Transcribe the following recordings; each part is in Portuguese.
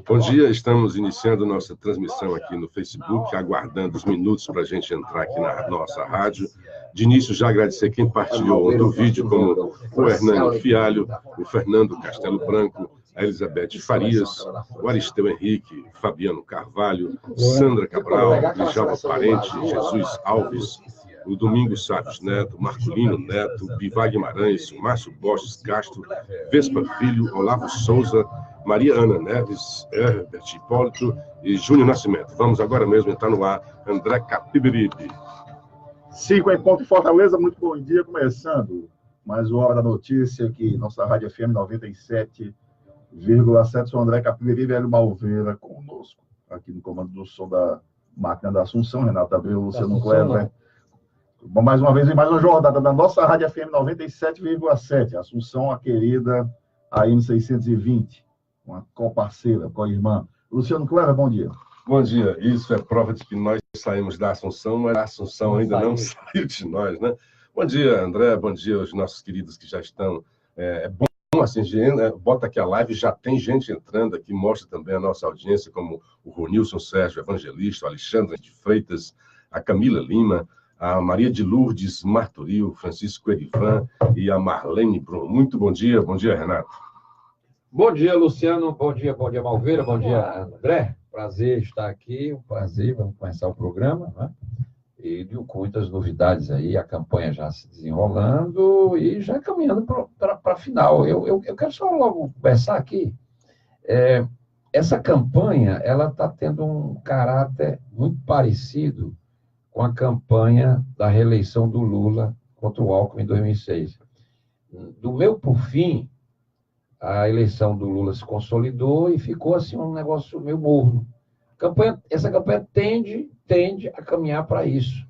Bom dia, estamos iniciando nossa transmissão aqui no Facebook, aguardando os minutos para a gente entrar aqui na nossa rádio. De início, já agradecer quem partilhou do vídeo, como o Hernani Fialho, o Fernando Castelo Branco, a Elizabeth Farias, o Aristeu Henrique, Fabiano Carvalho, Sandra Cabral, Djalma Parente, Jesus Alves, o Domingos Salles Neto, Marculino Neto, Bivar Guimarães, Márcio Borges Castro, Vespa Filho, Olavo Souza, Maria Ana Neves, Herbert Hipólito e Júnior Nascimento. Vamos agora mesmo entrar no ar, André Capiberibe. 5 em ponto em Fortaleza, muito bom dia, começando mais uma hora da notícia aqui, nossa Rádio FM 97,7, sou André Capiberibe, Hélio Malveira conosco, aqui no comando do som da máquina da Assunção, Renato Abreu, Luciano Cleber. Bom, mais uma vez, em mais uma jornada da nossa Rádio FM 97,7, Assunção, a querida AM 620, uma co-parceira, co-irmã. Luciano Cleber, bom dia. Bom dia. Isso é prova de que nós saímos da Assunção, mas a Assunção ainda não saiu de nós, né? Bom dia, André. Bom dia aos nossos queridos que já estão. É bom, assim, bota aqui a live, já tem gente entrando aqui, mostra também a nossa audiência, como o Ronilson Sérgio Evangelista, o Alexandre de Freitas, a Camila Lima, a Maria de Lourdes Martoril, Francisco Erivan e a Marlene Brum. Muito bom dia, Renato. Bom dia, Luciano, bom dia, Malveira, bom dia, André. Prazer estar aqui, um prazer, vamos começar o programa, né? E com muitas novidades aí, a campanha já se desenrolando e já caminhando para a final. Eu quero só logo conversar aqui. Essa campanha, ela está tendo um caráter muito parecido com a campanha da reeleição do Lula contra o Alckmin em 2006. Do meio por fim, a eleição do Lula se consolidou e ficou assim um negócio meio morno. Essa campanha tende a caminhar para isso.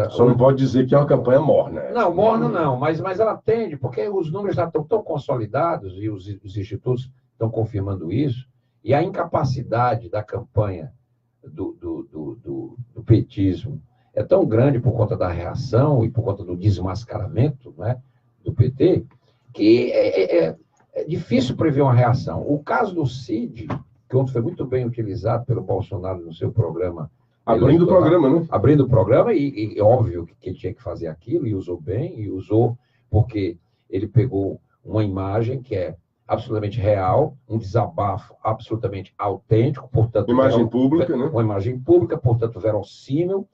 Só não pode dizer que é uma campanha morna. Não, morna não, mas ela tende, porque os números já estão tão consolidados e os institutos estão confirmando isso, e a incapacidade da campanha do petismo é tão grande por conta da reação e por conta do desmascaramento, né, do PT, que é difícil prever uma reação. O caso do Cid, que ontem foi muito bem utilizado pelo Bolsonaro no seu programa. Abrindo o programa, né? Abrindo o programa, e óbvio que ele tinha que fazer aquilo, e usou bem, e usou porque ele pegou uma imagem que é absolutamente real, um desabafo absolutamente autêntico, portanto... Imagem pública, né? Uma imagem pública, portanto, verossímil,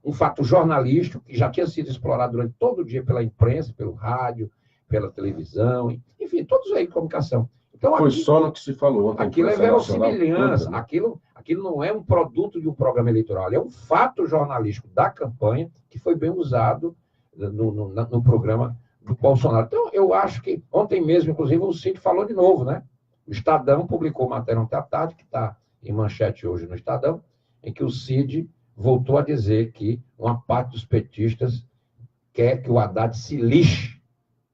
um fato jornalístico que já tinha sido explorado durante todo o dia pela imprensa, pelo rádio, pela televisão, enfim, todos aí de comunicação. Então, foi só no que se falou ontem. Aquilo é verossimilhança, aquilo não é um produto de um programa eleitoral, é um fato jornalístico da campanha que foi bem usado no programa do Bolsonaro. Então, eu acho que ontem mesmo, inclusive, o Cid falou de novo, né? O Estadão publicou matéria ontem à tarde, que está em manchete hoje no Estadão, em que o Cid voltou a dizer que uma parte dos petistas quer que o Haddad se lixe,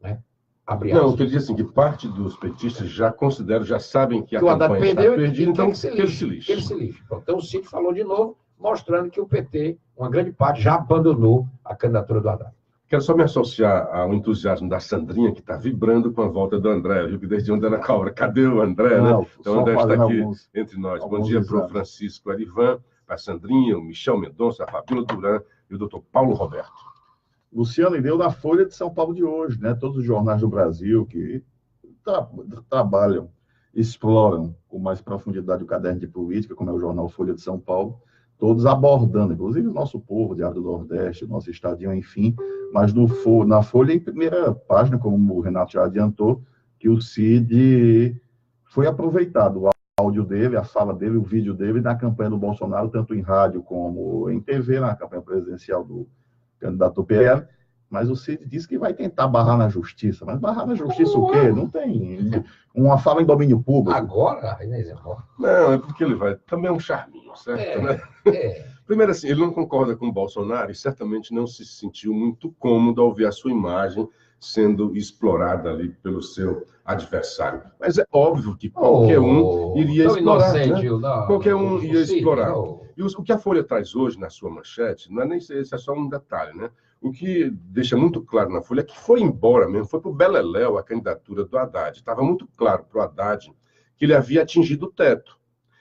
né? Não, eu queria dizer assim, que parte dos petistas já sabem que a campanha Haddad perdeu, está perdida, então que ele se lixe. Então, o Cid falou de novo, mostrando que o PT, uma grande parte, já abandonou a candidatura do Haddad. Quero só me associar ao entusiasmo da Sandrinha, que está vibrando com a volta do André. Viu que desde onde ela cobra? Cadê o André, né? Então, o André está aqui entre nós. Bom dia para o Francisco Arivan, para a Sandrinha, o Michel Mendonça, a Fabíola Duran e o doutor Paulo Roberto. Luciano, e deu na Folha de São Paulo de hoje, né? Todos os jornais do Brasil que trabalham, exploram com mais profundidade o caderno de política, como é o jornal Folha de São Paulo, todos abordando, inclusive o nosso povo, Diário do Nordeste, o nosso estadinho, enfim, mas na Folha, em primeira página, como o Renato já adiantou, que o Cid foi aproveitado, o áudio dele, a fala dele, o vídeo dele, na campanha do Bolsonaro, tanto em rádio como em TV, na campanha presidencial do candidato do PL, mas o Cid disse que vai tentar barrar na justiça. Mas barrar na justiça o quê? Não tem uma fala em domínio público. Agora? Não, é porque ele vai... Também é um charminho, certo? Né? Primeiro, assim, ele não concorda com o Bolsonaro e certamente não se sentiu muito cômodo ao ouvir a sua imagem sendo explorada ali pelo seu adversário. Mas é óbvio que qualquer um iria explorar. Inocente, né? Qualquer um ia explorar. E o que a Folha traz hoje na sua manchete, não é nem esse, é só um detalhe, né? O que deixa muito claro na Folha é que foi embora mesmo, foi para o beleléu a candidatura do Haddad. Estava muito claro para o Haddad que ele havia atingido o teto.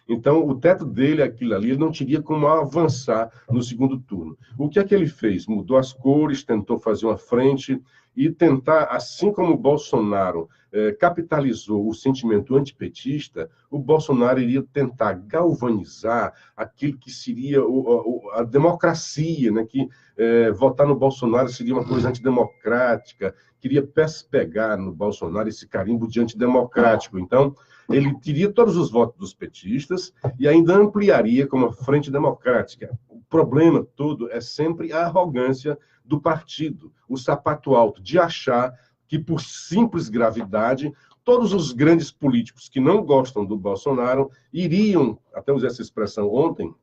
Então, o teto dele, aquilo ali, ele não teria como avançar no segundo turno. O que é que ele fez? Mudou as cores, tentou fazer uma frente e tentar, assim como o Bolsonaro capitalizou o sentimento antipetista, o Bolsonaro iria tentar galvanizar aquilo que seria a democracia, né? Que votar no Bolsonaro seria uma coisa antidemocrática, queria pegar no Bolsonaro esse carimbo de antidemocrático. Então, ele teria todos os votos dos petistas e ainda ampliaria como a Frente Democrática. O problema todo é sempre a arrogância do partido, o sapato alto, de achar que, por simples gravidade, todos os grandes políticos que não gostam do Bolsonaro iriam, até usei essa expressão ontem,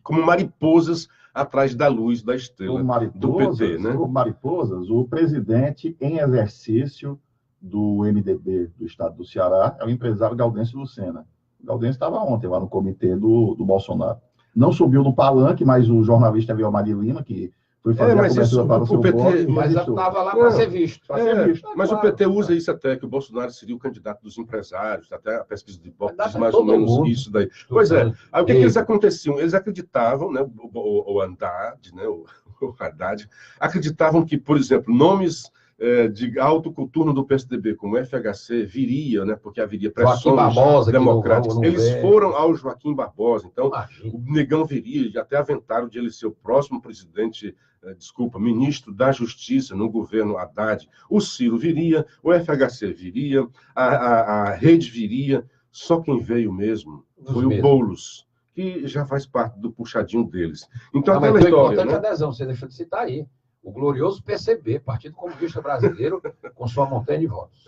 como mariposas atrás da luz da estrela do PT, né? Mariposas, o presidente em exercício do MDB do estado do Ceará é o empresário Gaudêncio Lucena. O Gaudêncio estava ontem lá no comitê do Bolsonaro. Não subiu no palanque, mas o jornalista Vilmar Lima, que foi fazer a cobertura para o seu blog, mas estava lá para ser visto. Mas o PT usa isso até, que o Bolsonaro seria o candidato dos empresários, até a pesquisa de Ibope diz mais ou menos isso daí. Pois é, aí o que eles aconteciam? Eles acreditavam, né, o Haddad, né, o Haddad, acreditavam que, por exemplo, nomes de alto coturno do PSDB, como FHC, viria, né, porque haveria pressões democráticas. Eles foram ao Joaquim Barbosa, então o Negão viria, e até aventaram de ele ser o próximo presidente, ministro da Justiça no governo Haddad. O Ciro viria, o FHC viria, a Rede viria, só quem veio mesmo foi o Boulos, que já faz parte do puxadinho deles. Então, aquela história, importante, né? Adesão, você deixou de citar aí. O glorioso PCB, Partido Comunista Brasileiro, com sua montanha de votos.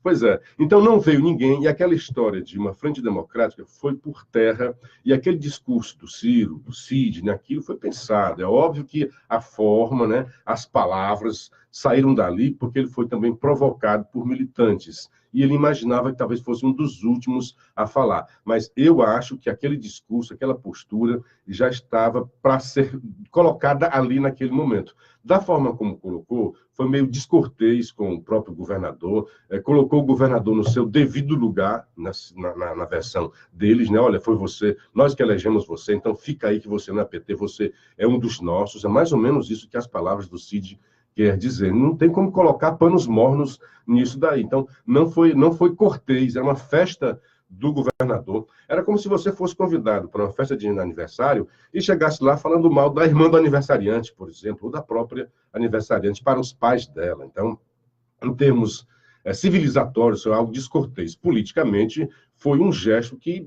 Pois é. Então não veio ninguém, e aquela história de uma frente democrática foi por terra, e aquele discurso do Ciro, do Cid, né, aquilo foi pensado. É óbvio que a forma, né, as palavras saíram dali porque ele foi também provocado por militantes. E ele imaginava que talvez fosse um dos últimos a falar. Mas eu acho que aquele discurso, aquela postura, já estava para ser colocada ali naquele momento. Da forma como colocou, foi meio descortês com o próprio governador, colocou o governador no seu devido lugar, na versão deles, né? Olha, foi você, nós que elegemos você, então fica aí que você não é PT, você é um dos nossos. É mais ou menos isso que as palavras do Cid quer dizer. Não tem como colocar panos mornos nisso daí. Então, não foi cortês, era uma festa do governador. Era como se você fosse convidado para uma festa de aniversário e chegasse lá falando mal da irmã do aniversariante, por exemplo, ou da própria aniversariante para os pais dela. Então, em termos civilizatórios, isso é algo descortês. Politicamente, foi um gesto que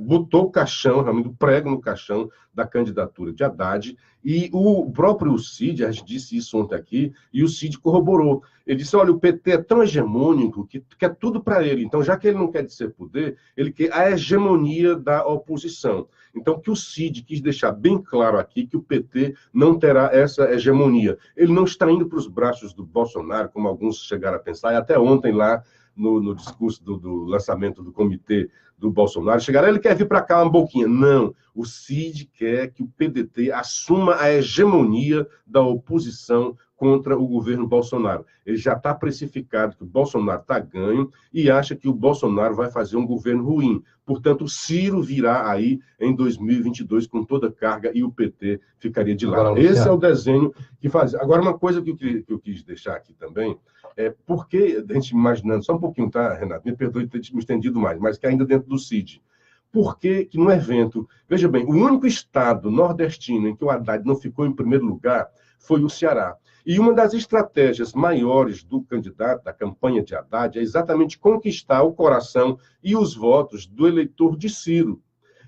botou o caixão, realmente o prego no caixão da candidatura de Haddad, e o próprio Cid, a gente disse isso ontem aqui, e o Cid corroborou. Ele disse, olha, o PT é tão hegemônico que quer tudo para ele. Então, já que ele não quer ser poder, ele quer a hegemonia da oposição. Então, que o Cid quis deixar bem claro aqui que o PT não terá essa hegemonia. Ele não está indo para os braços do Bolsonaro, como alguns chegaram a pensar, e até ontem lá, no discurso do lançamento do comitê do Bolsonaro, chegaram, ele quer vir para cá uma boquinha. Não, o Cid quer que o PDT assuma a hegemonia da oposição contra o governo Bolsonaro. Ele já está precificado que o Bolsonaro está ganho e acha que o Bolsonaro vai fazer um governo ruim. Portanto, o Ciro virá aí em 2022 com toda a carga e o PT ficaria de lado. Esse é o desenho que faz. Agora, uma coisa que eu quis deixar aqui também é porque, a gente imaginando, só um pouquinho, tá, Renato? Me perdoe ter me estendido mais, mas que ainda dentro do Cid. Por que no evento... Veja bem, o único estado nordestino em que o Haddad não ficou em primeiro lugar foi o Ceará. E uma das estratégias maiores do candidato, da campanha de Haddad, é exatamente conquistar o coração e os votos do eleitor de Ciro.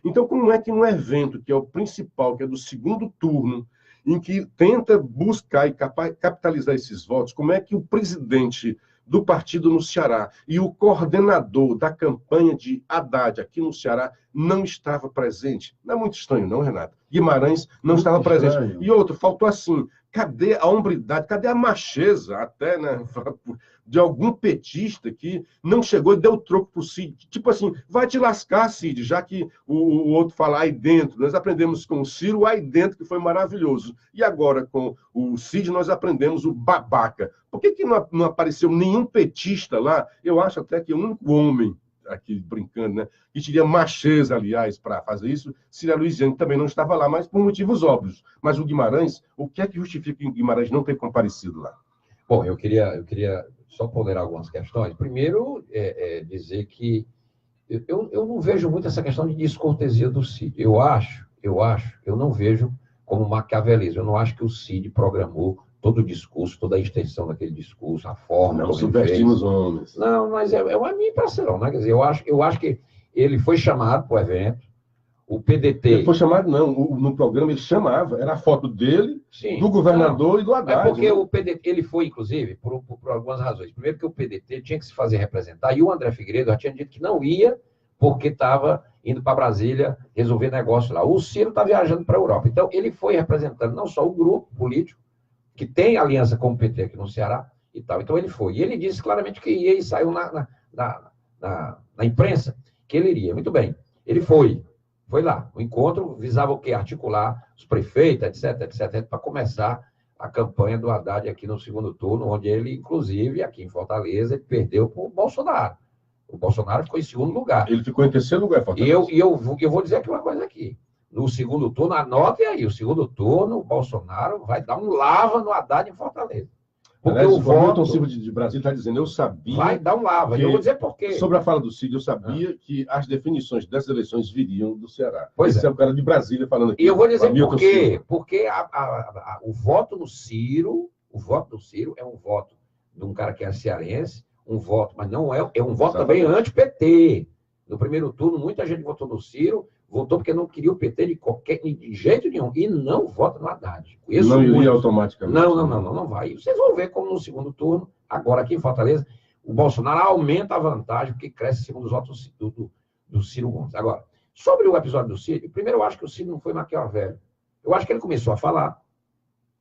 Então, como é que no evento, que é o principal, que é do segundo turno, em que tenta buscar e capitalizar esses votos, como é que o presidente do partido no Ceará e o coordenador da campanha de Haddad aqui no Ceará não estava presente? Não é muito estranho, não, Renato? Guimarães não estava presente. E outro, faltou assim, cadê a hombridade, cadê a macheza até, né, de algum petista que não chegou e deu troco para o Cid? Tipo assim, vai te lascar, Cid, já que o outro fala aí dentro. Nós aprendemos com o Ciro aí dentro, que foi maravilhoso. E agora, com o Cid, nós aprendemos o babaca. Por que não apareceu nenhum petista lá? Eu acho até que o único homem aqui brincando, né? Que teria Machês, aliás, para fazer isso, se a Luiziane também não estava lá, mas por motivos óbvios. Mas o Guimarães, o que é que justifica o Guimarães não ter comparecido lá? Bom, eu queria só ponderar algumas questões. Primeiro, dizer que eu não vejo muito essa questão de descortesia do Cid. Eu não vejo como maquiavelismo. Eu não acho que o Cid programou todo o discurso, toda a extensão daquele discurso, a forma. Não subvertimos homens. Não, mas é uma minha impressão, né? Quer dizer, eu acho que ele foi chamado para o evento, o PDT... Ele foi chamado, não. No programa ele chamava, era a foto dele, sim, do governador e do Haddad. É porque, né? O PDT, ele foi, inclusive, por algumas razões. Primeiro que o PDT tinha que se fazer representar, e o André Figueiredo já tinha dito que não ia, porque estava indo para Brasília resolver negócio lá. O Ciro está viajando para a Europa. Então, ele foi representando não só o grupo político, que tem aliança com o PT aqui no Ceará e tal. Então, ele foi. E ele disse claramente que ia e saiu na imprensa que ele iria. Muito bem. Ele foi. Foi lá. O encontro visava o quê? Articular os prefeitos, etc, para começar a campanha do Haddad aqui no segundo turno, onde ele, inclusive, aqui em Fortaleza, ele perdeu para o Bolsonaro. O Bolsonaro ficou em segundo lugar. Ele ficou em terceiro lugar, Fortaleza. E eu vou dizer aqui uma coisa aqui. No segundo turno, anotem aí, o segundo turno, o Bolsonaro vai dar um lava no Haddad em Fortaleza. Porque aliás, o Milton Silva de Brasília está dizendo, eu sabia... Vai dar um lava, eu vou dizer por quê. Sobre a fala do Cid, eu sabia que as definições dessas eleições viriam do Ceará. Pois esse é o cara de Brasília falando aqui. E eu vou dizer por quê. Porque o voto no Ciro, é um voto de um cara que é cearense, um voto, mas não é um voto também anti-PT. No primeiro turno, muita gente votou no Ciro, votou porque não queria o PT de jeito nenhum, e não vota no Haddad. Não iria automaticamente. Não vai. E vocês vão ver como no segundo turno, agora aqui em Fortaleza, o Bolsonaro aumenta a vantagem, porque cresce em cima dos votos do Ciro Gomes. Agora, sobre o episódio do Ciro, primeiro eu acho que o Ciro não foi maquiavélico. Eu acho que ele começou a falar,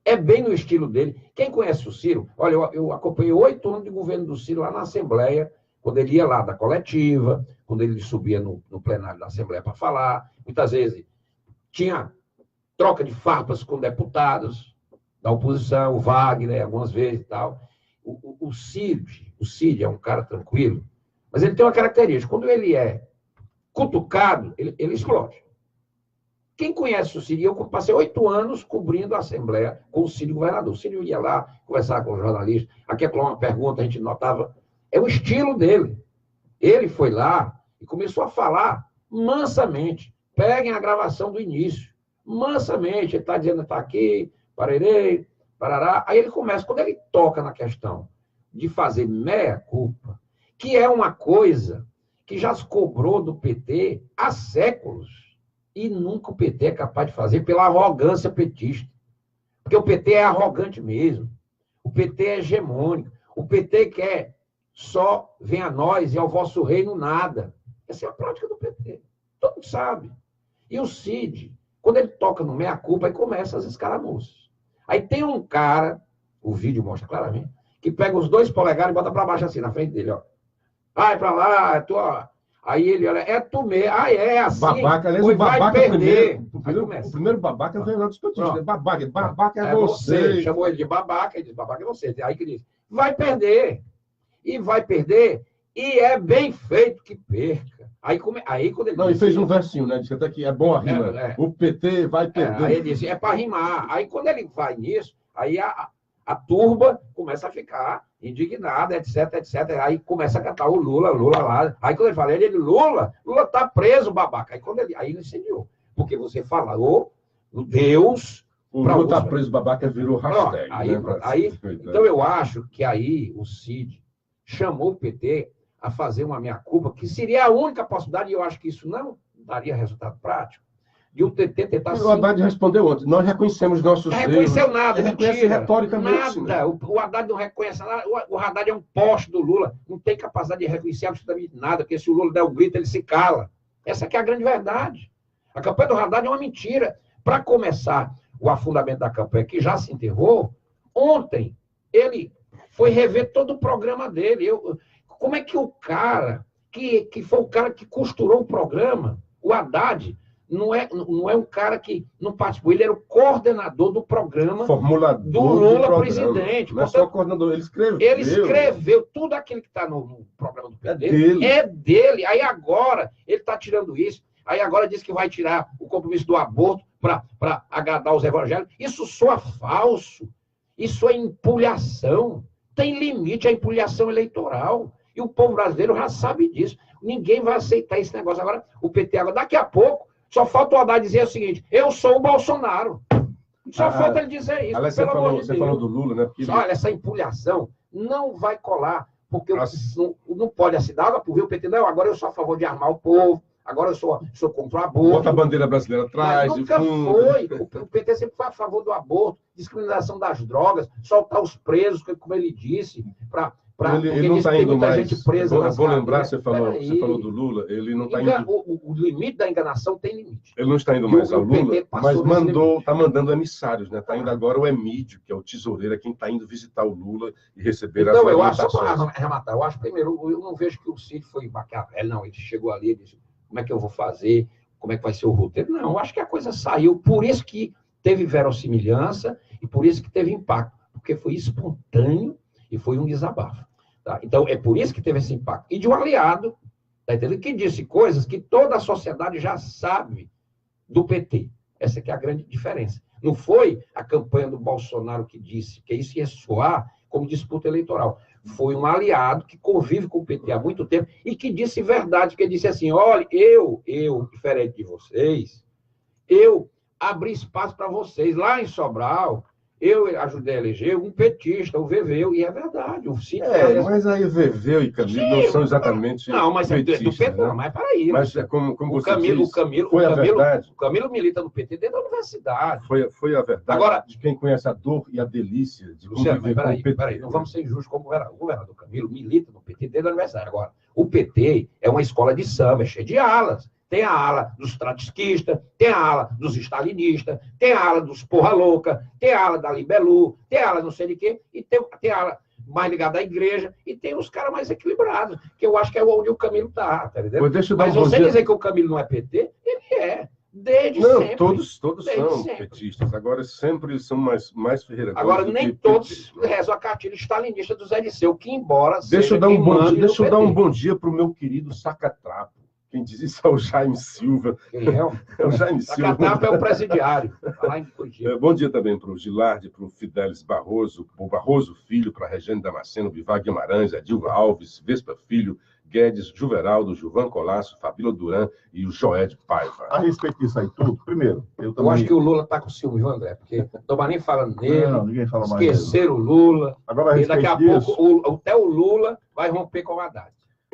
é bem no estilo dele. Quem conhece o Ciro, olha, eu acompanhei 8 anos de governo do Ciro lá na Assembleia, quando ele ia lá da coletiva, quando ele subia no plenário da Assembleia para falar, muitas vezes tinha troca de farpas com deputados da oposição, o Wagner, algumas vezes e tal. O Cid é um cara tranquilo, mas ele tem uma característica, quando ele é cutucado, ele explode. Quem conhece o Cid, eu passei 8 anos cobrindo a Assembleia com o Cid governador. O Cid ia lá conversar com o jornalista, aqui é uma pergunta, a gente notava. É o estilo dele. Ele foi lá e começou a falar mansamente. Peguem a gravação do início. Mansamente. Ele está dizendo, está aqui, parerei, parará. Aí ele começa, quando ele toca na questão de fazer meia-culpa, que é uma coisa que já se cobrou do PT há séculos, e nunca o PT é capaz de fazer pela arrogância petista. Porque o PT é arrogante mesmo. O PT é hegemônico. O PT quer só vem a nós e ao vosso reino nada. Essa é a prática do PT. Todo mundo sabe. E o Cid, quando ele toca no meia-culpa, aí começa as escaramuças. Aí tem um cara, o vídeo mostra claramente, que pega os 2 polegares e bota para baixo assim, na frente dele, ó. Vai para lá, é tua... Aí ele olha, é tu mesmo. Ah, é assim. Babaca, aliás, o babaca vai perder. O primeiro babaca não veio dos petistas. Babaca é você. Chamou ele de babaca, ele disse, babaca é você. Aí que diz, vai perder. E vai perder, e é bem feito que perca. Aí quando ele não, disse, e fez um versinho, né? Disse até que é bom a rima. O PT vai perder. Aí ele disse, é para rimar. Aí quando ele vai nisso, aí a turba começa a ficar indignada, etc. Aí começa a cantar o Lula lá. Aí quando ele fala, Lula tá preso, babaca. Aí ele incendiou. Porque você falou o Deus... O Lula tá preso, babaca, virou hashtag. Então eu acho que aí o Cid chamou o PT a fazer uma meia-culpa, que seria a única possibilidade, e eu acho que isso não daria resultado prático, de o PT tentar... O Haddad respondeu ontem, nós reconhecemos nossos erros. Não reconheceu nada, ele reconhece retoricamente. Nada, o Haddad não reconhece nada, o Haddad é um poste do Lula, não tem capacidade de reconhecer absolutamente nada, porque se o Lula der um grito, ele se cala. Essa aqui é a grande verdade. A campanha do Haddad é uma mentira. Para começar o afundamento da campanha, que já se enterrou, ontem ele foi rever todo o programa dele. Como é que o cara, que foi o cara que costurou o programa, o Haddad, não é um cara que não participou, ele era o coordenador do programa Formulador do Lula programa. presidente. Não é só o coordenador, ele escreveu. Ele escreveu tudo aquilo que está no programa do PT. Dele. É dele. Aí agora, ele está tirando isso. Aí agora diz que vai tirar o compromisso do aborto para agradar os evangélicos. Isso soa falso. Isso é empulhação. Tem limite a empulhação eleitoral. E o povo brasileiro já sabe disso. Ninguém vai aceitar esse negócio. Agora, o PT, agora, daqui a pouco, só falta o Haddad dizer o seguinte: eu sou o Bolsonaro. Só falta ele dizer isso. Aliás, você falou do Lula, né? Porque olha, essa empulhação não vai colar, porque não pode assinar água por rio. O PT, não, agora eu sou a favor de armar o povo, agora eu sou contra o aborto. Bota a bandeira brasileira atrás. Mas nunca foi. O PT sempre foi a favor do aborto, discriminação das drogas, soltar os presos, como ele disse, ele não está indo mais. Gente presa vou lembrar, você falou do Lula, ele não está indo. O limite da enganação tem limite. Ele não está indo mais ao Lula, mas está mandando emissários, né? Está indo agora o Emídio, que é o tesoureiro, é quem está indo visitar o Lula e receber as orientações. Só para arrematar, eu acho, primeiro, eu não vejo que o Cid foi Maquiavel, não. Ele chegou ali e disse: como é que eu vou fazer? Como é que vai ser o roteiro? Não, eu acho que a coisa saiu, por isso que teve verossimilhança e por isso que teve impacto, porque foi espontâneo e foi um desabafo. Tá? Então, é por isso que teve esse impacto. E de um aliado, tá entendendo? Que disse coisas que toda a sociedade já sabe do PT. Essa que é a grande diferença. Não foi a campanha do Bolsonaro que disse que isso ia soar como disputa eleitoral. Foi um aliado que convive com o PT há muito tempo e que disse verdade, que disse assim: olha, eu, diferente de vocês, eu abri espaço para vocês. Lá em Sobral, eu ajudei a eleger um petista, o Veveu, e é verdade. O Cid mas aí Veveu e Camilo não são exatamente petistas, do PT, né? Mas peraí. Mas é como você Camilo, disse, foi a verdade. O Camilo milita no PT dentro da universidade. Foi a verdade. Agora, de quem conhece a dor e a delícia de Luciano, peraí, não vamos ser injustos como o governador Camilo milita no PT dentro da universidade. Agora, o PT é uma escola de samba, cheia de alas. Tem a ala dos trotskistas, tem a ala dos stalinistas, tem a ala dos porra louca, tem a ala da Libelu, tem a ala não sei de quê, e tem a ala mais ligada à igreja, e tem os caras mais equilibrados, que eu acho que é onde o Camilo está, tá entendendo? Mas você dizer que o Camilo não é PT, ele é. Desde sempre. Todos são petistas. Agora sempre são mais Ferreira. Agora, nem todos rezam a cartilha stalinista do Zé Disseu, que embora Deixa eu dar um bom dia para o meu querido Sacatrapo. Quem diz isso é o Jaime Silva. Quem é? É o Jaime Silva. Sacatrapo é o presidiário. Lá em Curitiba. Bom dia também para o Gilardi, para o Fidelis Barroso, o Barroso Filho, para a Regiane Damasceno, Bivar Guimarães, Adilva Alves, Vespa Filho, Guedes, Juveraldo, Gilvan Colasso, Fabíola Duran e o Joed Paiva. A respeito disso aí tudo, primeiro, eu acho que o Lula está com ciúme, viu, André? Porque não estou nem falando nele. Não, ninguém fala mais. Esqueceram o Lula. Agora, e daqui a pouco, até o Lula vai romper com o Haddad.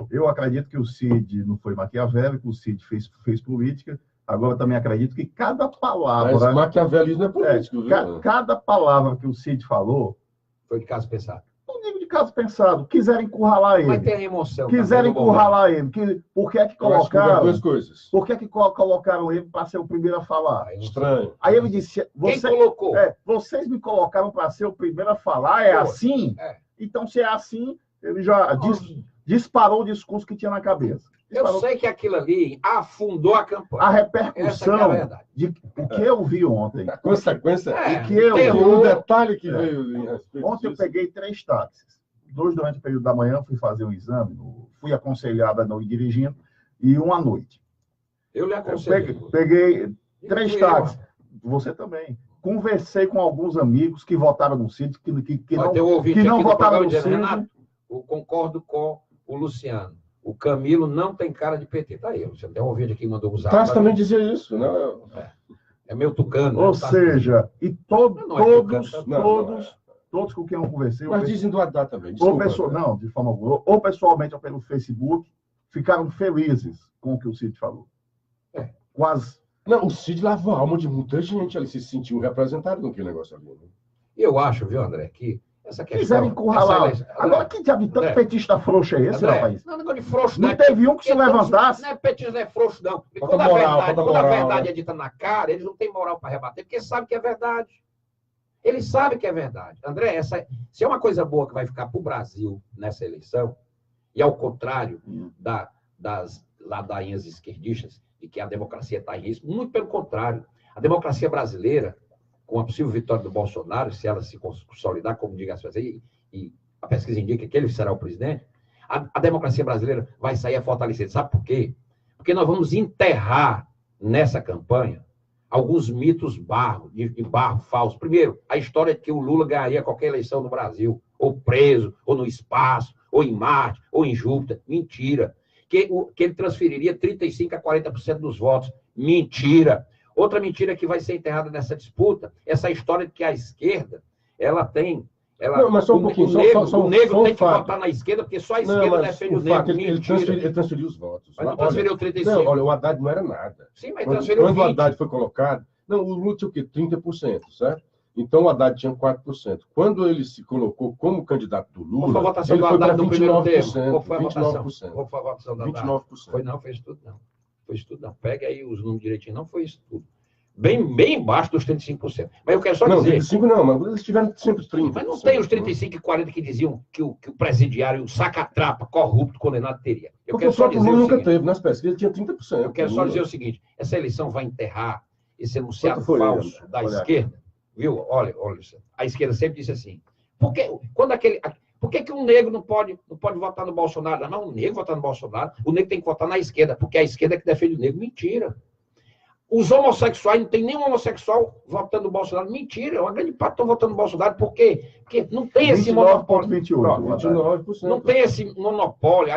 Eu acredito que o Cid não foi maquiavélico, o Cid fez política. Agora também acredito que cada palavra... Mas maquiavelismo é político, viu? Cada palavra que o Cid falou... Foi de caso pensado. Não digo de caso pensado. Quiseram encurralar ele. Mas tem emoção. Quiseram encurralar ele. Por que é que colocaram... Duas coisas. Por que é que colocaram ele para ser o primeiro a falar? Estranho. Aí ele disse... Quem colocou? Vocês me colocaram para ser o primeiro a falar. É assim? Então, se é assim, ele já... disparou o discurso que tinha na cabeça. Eu sei que aquilo ali afundou a campanha. A repercussão de o que eu vi ontem. A consequência é que eu vi um detalhe que veio em respeito ontem disso. Eu peguei 3 táxis. 2 durante o período da manhã, fui fazer um exame, fui aconselhado a não ir dirigindo, e 1 à noite. Eu lhe aconselhei. Peguei 3 táxis. Você também. Conversei com alguns amigos que votaram no Cid, que não votaram no Cid. Renato, eu concordo com o Luciano. O Camilo não tem cara de PT. Tá aí, você tem um vídeo aqui que mandou usar. Tassi também dizia isso, né? É meio tucano. Ou seja, e todos com quem eu conversei... Mas dizem do Haddad também. Não, de forma alguma. Ou pessoalmente ou pelo Facebook, ficaram felizes com o que o Cid falou. Quase. Não, o Cid lavou a alma de muita gente. Ele se sentiu representado naquele negócio ali. Né? Eu acho, viu, André, que essa questão... Quiseram encurralar. Agora, que diabo de tanto petista frouxo é esse, rapaz? Não, negócio de frouxo, não teve um que se levantasse. Não é petista, não é frouxo, não. E quando a verdade é dita na cara, eles não têm moral para rebater, porque sabem que é verdade. Eles sabem que é verdade. André, se é uma coisa boa que vai ficar para o Brasil nessa eleição, e ao contrário das ladainhas esquerdistas de que a democracia está em risco. Muito pelo contrário. A democracia brasileira, com a possível vitória do Bolsonaro, se ela se consolidar, como diga a e a pesquisa indica que ele será o presidente, a democracia brasileira vai sair fortalecida. Sabe por quê? Porque nós vamos enterrar nessa campanha alguns mitos de barro falso. Primeiro, a história de que o Lula ganharia qualquer eleição no Brasil, ou preso, ou no espaço, ou em Marte, ou em Júpiter. Mentira. Que ele transferiria 35% a 40% dos votos. Mentira. Outra mentira que vai ser enterrada nessa disputa, essa história de que a esquerda, ela tem... Não, mas só um pouquinho. O negro tem que votar na esquerda, porque só a esquerda defende o negro. Ele transferiu os votos. Mas não transferiu 35%. Não, olha, o Haddad não era nada. Sim, mas transferiu 20%. Quando o Haddad foi colocado... Não, o Lula tinha o quê? 30%, certo? Então o Haddad tinha 4%. Quando ele se colocou como candidato do Lula, foi a votação ele do foi para Haddad no primeiro tempo. Qual foi a 29%. votação? Qual foi a votação do Haddad? 29%. Foi não, foi isso tudo não. Foi isso tudo não. Pega aí os números direitinho, não foi isso tudo. Bem embaixo dos 35%. Mas eu quero só dizer... Não, 35 não, mas eles tiveram sempre 30%. Mas não tem os 35 e 40 que diziam que o presidiário, o sacatrapa, corrupto, condenado teria. Porque o próprio Lula nunca teve nas pesquisas, ele tinha 30%. Eu quero só dizer o seguinte, essa eleição vai enterrar esse enunciado falso da esquerda. Viu? Olha, a esquerda sempre disse assim, por que um negro não pode votar no Bolsonaro? Não, o negro votar no Bolsonaro, o negro tem que votar na esquerda, porque a esquerda é que defende o negro. Mentira. Os homossexuais, não tem nenhum homossexual votando no Bolsonaro. Mentira, uma grande parte estão votando no Bolsonaro. Por quê? Porque não tem esse monopólio. 29,28. Não tem esse monopólio.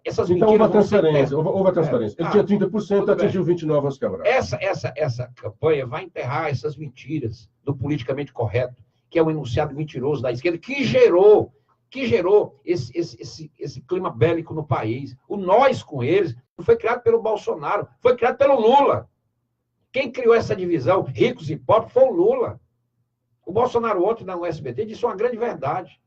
Essas então houve a transferência. Houve a transferência. Ele tinha 30%, atingiu 29% aos quebrados. Essa campanha vai enterrar essas mentiras do politicamente correto, que é o enunciado mentiroso da esquerda, que gerou esse clima bélico no país. O nós com eles não foi criado pelo Bolsonaro, foi criado pelo Lula. Quem criou essa divisão, ricos e pobres, foi o Lula. O Bolsonaro ontem na USBT disse uma grande verdade.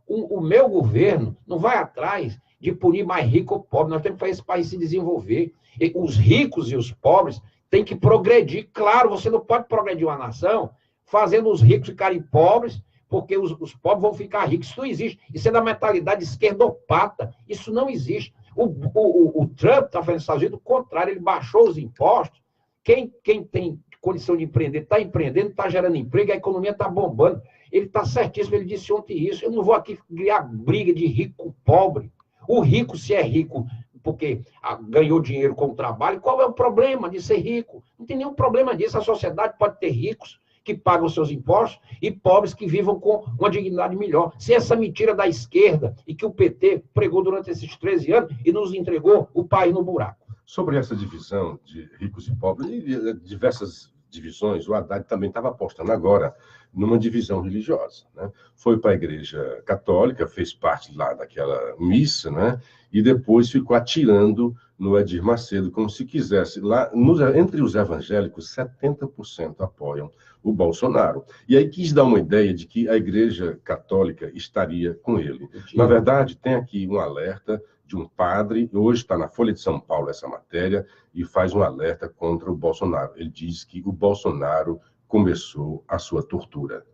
O meu governo não vai atrás de punir mais rico ou pobre. Nós temos que fazer esse país se desenvolver. E os ricos e os pobres têm que progredir. Claro, você não pode progredir uma nação fazendo os ricos ficarem pobres, porque os pobres vão ficar ricos. Isso não existe. Isso é da mentalidade esquerdopata. Isso não existe. O Trump está fazendo nos Estados Unidos o contrário. Ele baixou os impostos. Quem tem condição de empreender, está empreendendo, está gerando emprego, a economia está bombando. Ele está certíssimo, ele disse ontem isso. Eu não vou aqui criar briga de rico com pobre. O rico, se é rico porque ganhou dinheiro com o trabalho, qual é o problema de ser rico? Não tem nenhum problema disso. A sociedade pode ter ricos que pagam seus impostos e pobres que vivam com uma dignidade melhor. Se essa mentira da esquerda e que o PT pregou durante esses 13 anos e nos entregou o país no buraco. Sobre essa divisão de ricos e pobres, e diversas divisões, o Haddad também estava apostando agora numa divisão religiosa, né? Foi para a Igreja Católica, fez parte lá daquela missa, né? E depois ficou atirando no Edir Macedo, como se quisesse. Lá, entre os evangélicos, 70% apoiam o Bolsonaro. E aí quis dar uma ideia de que a Igreja Católica estaria com ele. Na verdade, tem aqui um alerta de um padre, hoje está na Folha de São Paulo essa matéria, e faz um alerta contra o Bolsonaro. Ele diz que o Bolsonaro começou a sua tortura.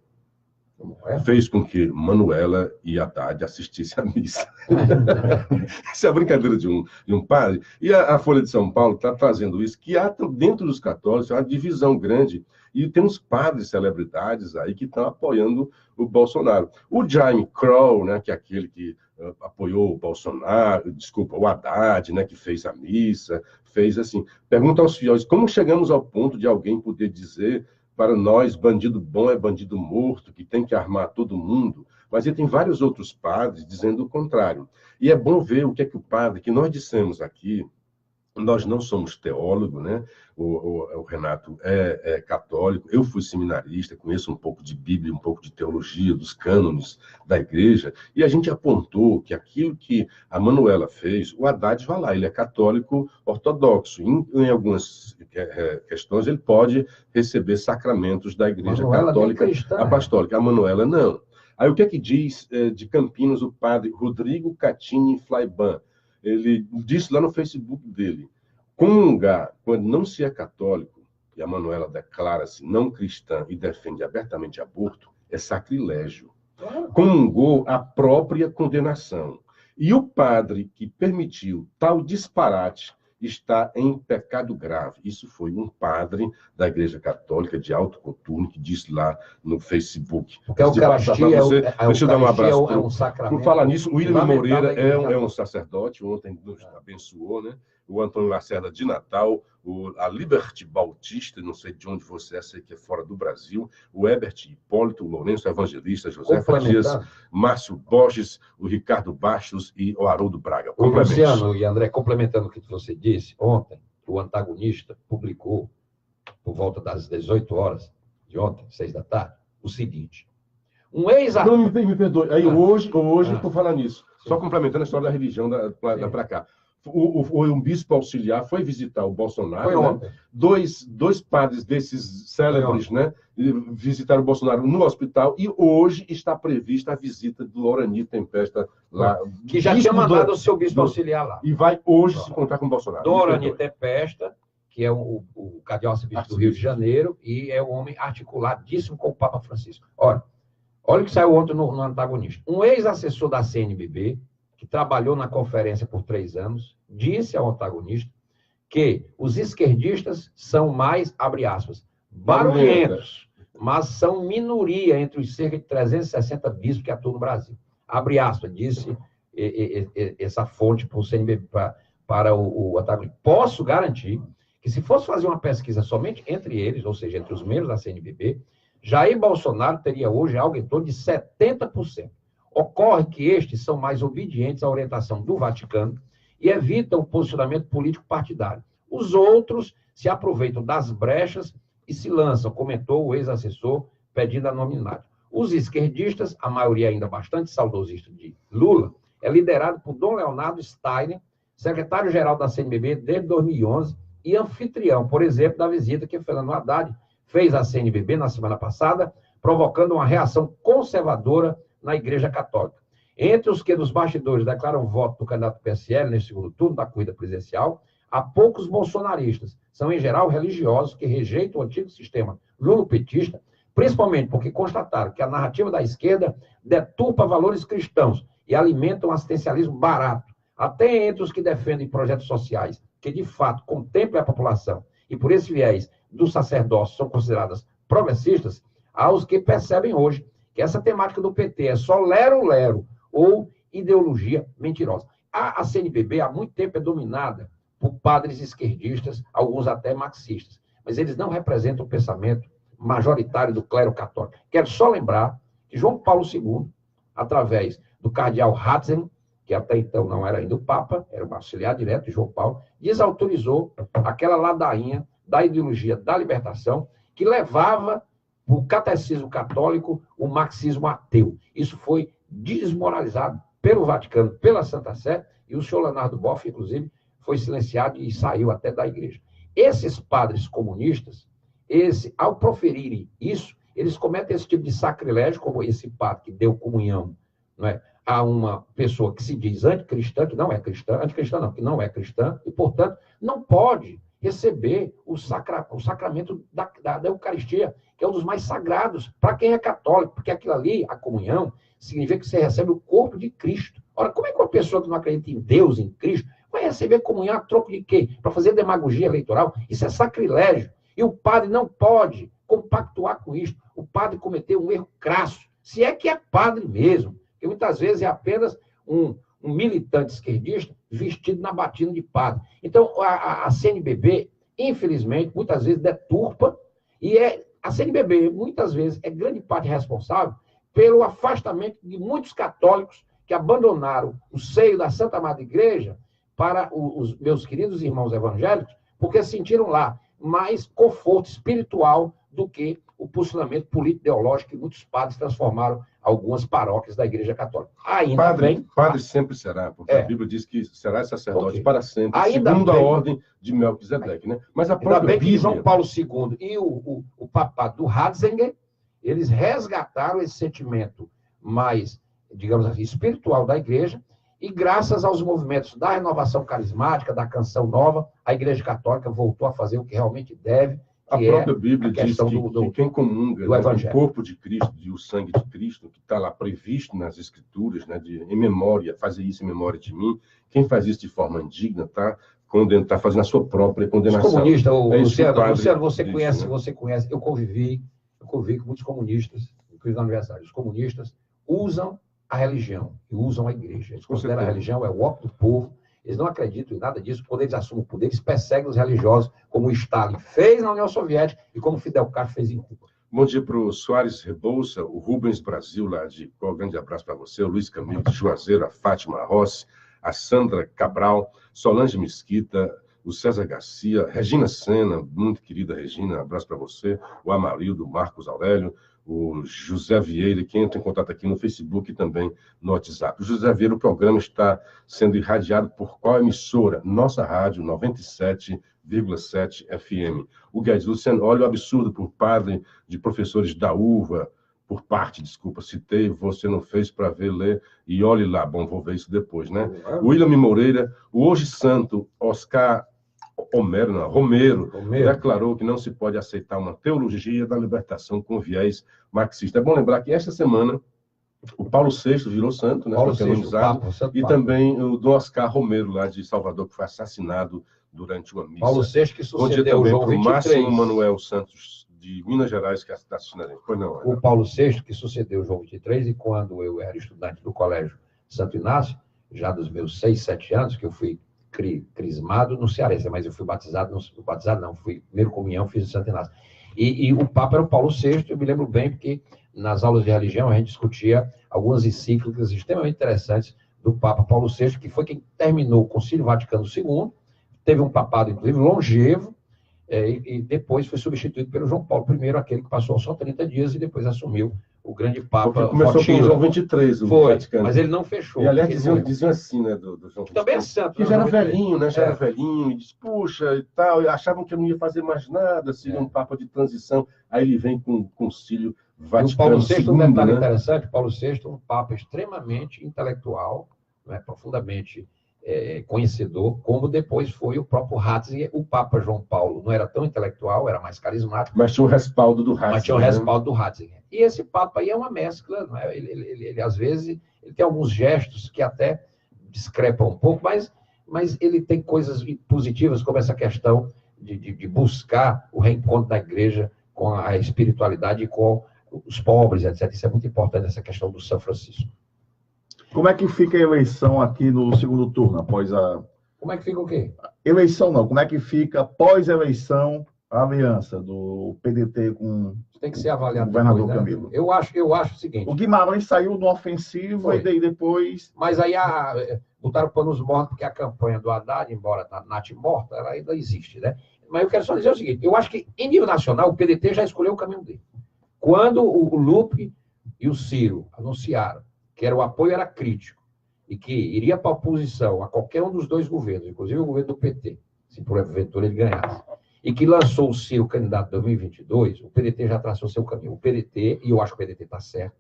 Fez com que Manuela e Haddad assistissem à missa. Isso é a brincadeira de um padre. E a Folha de São Paulo está trazendo isso, que há dentro dos católicos uma divisão grande, e tem uns padres, celebridades aí que estão apoiando o Bolsonaro. O Jaime Crow, né, que é aquele que apoiou o Bolsonaro, desculpa, o Haddad, né, que fez a missa, fez assim. Pergunta aos fiéis, como chegamos ao ponto de alguém poder dizer para nós, bandido bom é bandido morto, que tem que armar todo mundo? Mas ele tem vários outros padres dizendo o contrário. E é bom ver o que é que o padre, que nós dissemos aqui, nós não somos teólogos, né? O Renato é católico, eu fui seminarista, conheço um pouco de Bíblia, um pouco de teologia, dos cânones da igreja, e a gente apontou que aquilo que a Manuela fez, o Haddad vai lá, ele é católico ortodoxo, em algumas questões ele pode receber sacramentos da igreja católica apostólica, a Manuela não. Aí o que é que diz de Campinas o padre Rodrigo Catini Flaiban? Ele disse lá no Facebook dele, comungar quando não se é católico, e a Manuela declara-se não cristã e defende abertamente aborto, é sacrilégio. Comungou a própria condenação. E o padre que permitiu tal disparate, está em pecado grave. Isso foi um padre da Igreja Católica de Alto Coturno que disse lá no Facebook. Porque a Eucaristia deixa eu dar um abraço. É um sacramento. Por falar nisso, o William Moreira é um sacerdote, ontem nos abençoou, né? O Antônio Lacerda de Natal, a Liberty Bautista, não sei de onde você é, sei que é fora do Brasil, o Herbert Hipólito, o Lourenço Evangelista, José Dias, Márcio Borges, o Ricardo Bastos e o Haroldo Braga. O Luciano e André, complementando o que você disse, ontem, o Antagonista publicou, por volta das 18 horas de ontem, 6 da tarde, o seguinte. Um ex-ator... Não, me perdoe. Aí, hoje por falar nisso, sim. Só complementando a história da religião da para cá. Um bispo auxiliar foi visitar o Bolsonaro. Foi ontem. Né? Dois padres desses célebres, né? Visitaram o Bolsonaro no hospital e hoje está prevista a visita do Lorani Tempesta lá. Que já tinha mandado o seu bispo auxiliar lá. E vai hoje se encontrar com o Bolsonaro. Lorani Tempesta, que é o cardeal arcebispo do Rio de Janeiro, e é um homem articuladíssimo com o Papa Francisco. Olha o que saiu ontem no Antagonista. Um ex-assessor da CNBB, que trabalhou na conferência por 3 anos, disse ao Antagonista que os esquerdistas são mais, abre aspas, barulhentos, mas são minoria entre os cerca de 360 bispos que atuam no Brasil. Abre aspas, disse essa fonte para o CNBB, para o Antagonista. Posso garantir que se fosse fazer uma pesquisa somente entre eles, ou seja, entre os membros da CNBB, Jair Bolsonaro teria hoje algo em torno de 70%. Ocorre que estes são mais obedientes à orientação do Vaticano e evitam o posicionamento político partidário. Os outros se aproveitam das brechas e se lançam, comentou o ex-assessor, pedindo anonimato. Os esquerdistas, a maioria ainda bastante saudosista de Lula, é liderado por Dom Leonardo Steiner, secretário-geral da CNBB desde 2011 e anfitrião, por exemplo, da visita que Fernando Haddad fez à CNBB na semana passada, provocando uma reação conservadora na Igreja Católica. Entre os que nos bastidores declaram voto do candidato PSL nesse segundo turno da corrida presidencial, há poucos bolsonaristas. São, em geral, religiosos que rejeitam o antigo sistema lulopetista, principalmente porque constataram que a narrativa da esquerda deturpa valores cristãos e alimenta um assistencialismo barato. Até entre os que defendem projetos sociais que, de fato, contemplem a população e, por esse viés do sacerdócio, são consideradas progressistas, há os que percebem hoje que essa temática do PT é só lero-lero ou ideologia mentirosa. A CNBB, há muito tempo, é dominada por padres esquerdistas, alguns até marxistas, mas eles não representam o pensamento majoritário do clero católico. Quero só lembrar que João Paulo II, através do cardeal Ratzinger, que até então não era ainda o Papa, era o auxiliar direto de João Paulo, desautorizou aquela ladainha da ideologia da libertação que levava o catecismo católico, o marxismo ateu. Isso foi desmoralizado pelo Vaticano, pela Santa Sé, e o senhor Leonardo Boff, inclusive, foi silenciado e saiu até da igreja. Esses padres comunistas, ao proferirem isso, eles cometem esse tipo de sacrilégio, como esse padre que deu comunhão, não é, a uma pessoa que se diz anticristã, que não é cristã, anticristã não, que não é cristã, e, portanto, não pode receber o sacramento da Eucaristia, que é um dos mais sagrados para quem é católico, porque aquilo ali, a comunhão, significa que você recebe o corpo de Cristo. Ora, como é que uma pessoa que não acredita em Deus, em Cristo, vai receber comunhão a troco de quê? Para fazer demagogia eleitoral? Isso é sacrilégio. E o padre não pode compactuar com isso. O padre cometeu um erro crasso, se é que é padre mesmo, que muitas vezes é apenas um militante esquerdista vestido na batina de padre. Então, a CNBB, infelizmente, muitas vezes deturpa, e a CNBB, muitas vezes, é grande parte responsável pelo afastamento de muitos católicos que abandonaram o seio da Santa Madre Igreja para os meus queridos irmãos evangélicos, porque sentiram lá mais conforto espiritual do que o posicionamento político-ideológico que muitos padres transformaram algumas paróquias da Igreja Católica. Ainda padre sempre será, porque a Bíblia diz que será sacerdote para sempre, ainda segundo a ordem de Melquisedeque, né? Mas a própria Bíblia... que João Paulo II e o papado do Ratzinger, eles resgataram esse sentimento mais, digamos assim, espiritual da Igreja, e graças aos movimentos da renovação carismática, da canção nova, a Igreja Católica voltou a fazer o que realmente deve. A própria Bíblia diz que quem comunga o corpo de Cristo e o sangue de Cristo, que está lá previsto nas Escrituras, né, em memória, fazer isso em memória de mim, quem faz isso de forma indigna está está fazendo a sua própria condenação. Os comunistas, Luciano, você diz, conhece, eu convivi com muitos comunistas, inclusive na universidade. Os comunistas usam a religião e usam a igreja. Eles consideram a religião é o ópio do povo, eles não acreditam em nada disso. Quando eles assumem o poder, eles perseguem os religiosos, como o Stalin fez na União Soviética e como Fidel Castro fez em Cuba. Bom dia para o Soares Rebouça, o Rubens Brasil, lá de Icó, grande abraço para você, o Luiz Camilo de Juazeiro, a Fátima Rossi, a Sandra Cabral, Solange Mesquita, o César Garcia, Regina Sena, muito querida Regina, abraço para você, o Amarildo, Marcos Aurélio, o José Vieira, que entra em contato aqui no Facebook e também no WhatsApp. O José Vieira, o programa está sendo irradiado por qual emissora? Nossa Rádio 97,7 FM. O Guedes Luciano, olha o absurdo por parte de professores da UVA, citei, você não fez para ver, ler, e olhe lá, bom, vou ver isso depois, né? O William Moreira, o Hoje Santo, Oscar Romero declarou que não se pode aceitar uma teologia da libertação com viés marxista. É bom lembrar que esta semana o Paulo VI virou santo, né? Paulo VI, e também o Dom Oscar Romero, lá de Salvador, que foi assassinado durante uma missa. Paulo VI, que sucedeu o João 23. Máximo Manuel Santos, de Minas Gerais, que está assistindo a gente. Pois não, o Paulo VI, que sucedeu o João 23, e quando eu era estudante do Colégio Santo Inácio, já dos meus 6, 7 anos, que eu fui crismado no Cearense, mas eu fui batizado, fui primeiro comunhão, fiz o Santo Inácio. E o Papa era o Paulo VI, eu me lembro bem, porque nas aulas de religião a gente discutia algumas encíclicas extremamente interessantes do Papa Paulo VI, que foi quem terminou o Concílio Vaticano II, teve um papado, inclusive, longevo, e depois foi substituído pelo João Paulo I, aquele que passou só 30 dias e depois assumiu o grande Papa. Porque começou com o João 23, o Vaticano. Mas ele não fechou. E, aliás, diziam assim, né, do João 23. Que também é santo. Que já era velhinho, né? Já era velhinho, e disse, puxa, e tal, e achavam que eu não ia fazer mais nada, seria um Papa de transição. Aí ele vem com o Concílio Vaticano. O Paulo VI, um detalhe né? interessante, Paulo VI, um Papa extremamente intelectual, né, profundamente conhecedor, como depois foi o próprio Ratzinger. O Papa João Paulo não era tão intelectual, era mais carismático. Mas tinha o respaldo do Ratzinger. E esse Papa aí é uma mescla, não é? Ele às vezes, ele tem alguns gestos que até discrepam um pouco, mas ele tem coisas positivas, como essa questão de buscar o reencontro da igreja com a espiritualidade e com os pobres, etc. Isso é muito importante, essa questão do São Francisco. Como é que fica a eleição aqui no segundo turno, após a... Como é que fica o quê? Eleição não, como é que fica pós-eleição a aliança do PDT com tem que ser avaliado o governador depois, né? Camilo? Eu acho o seguinte... O Guimarães saiu no ofensivo e daí depois... Mas aí botaram panos mortos, porque a campanha do Haddad, embora a Nath morta, ela ainda existe, né? Mas eu quero só dizer o seguinte, eu acho que, em nível nacional, o PDT já escolheu o caminho dele. Quando o Lupe e o Ciro anunciaram que o apoio era crítico e que iria para a oposição a qualquer um dos dois governos, inclusive o governo do PT, se porventura ele ganhasse, e que lançou o Ciro candidato em 2022, o PDT já traçou seu caminho. O PDT, e eu acho que o PDT está certo,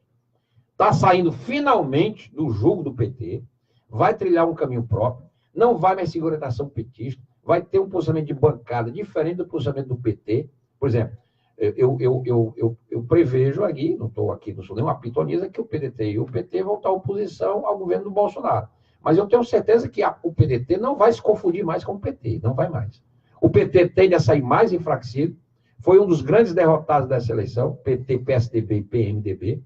está saindo finalmente do jugo do PT, vai trilhar um caminho próprio, não vai mais seguir orientação petista, vai ter um posicionamento de bancada diferente do posicionamento do PT. Por exemplo, eu prevejo aqui, não sou nenhuma pitonisa, que o PDT e o PT vão estar em oposição ao governo do Bolsonaro. Mas eu tenho certeza que o PDT não vai se confundir mais com o PT, não vai mais. O PT tende a sair mais enfraquecido, foi um dos grandes derrotados dessa eleição, PT, PSDB e PMDB.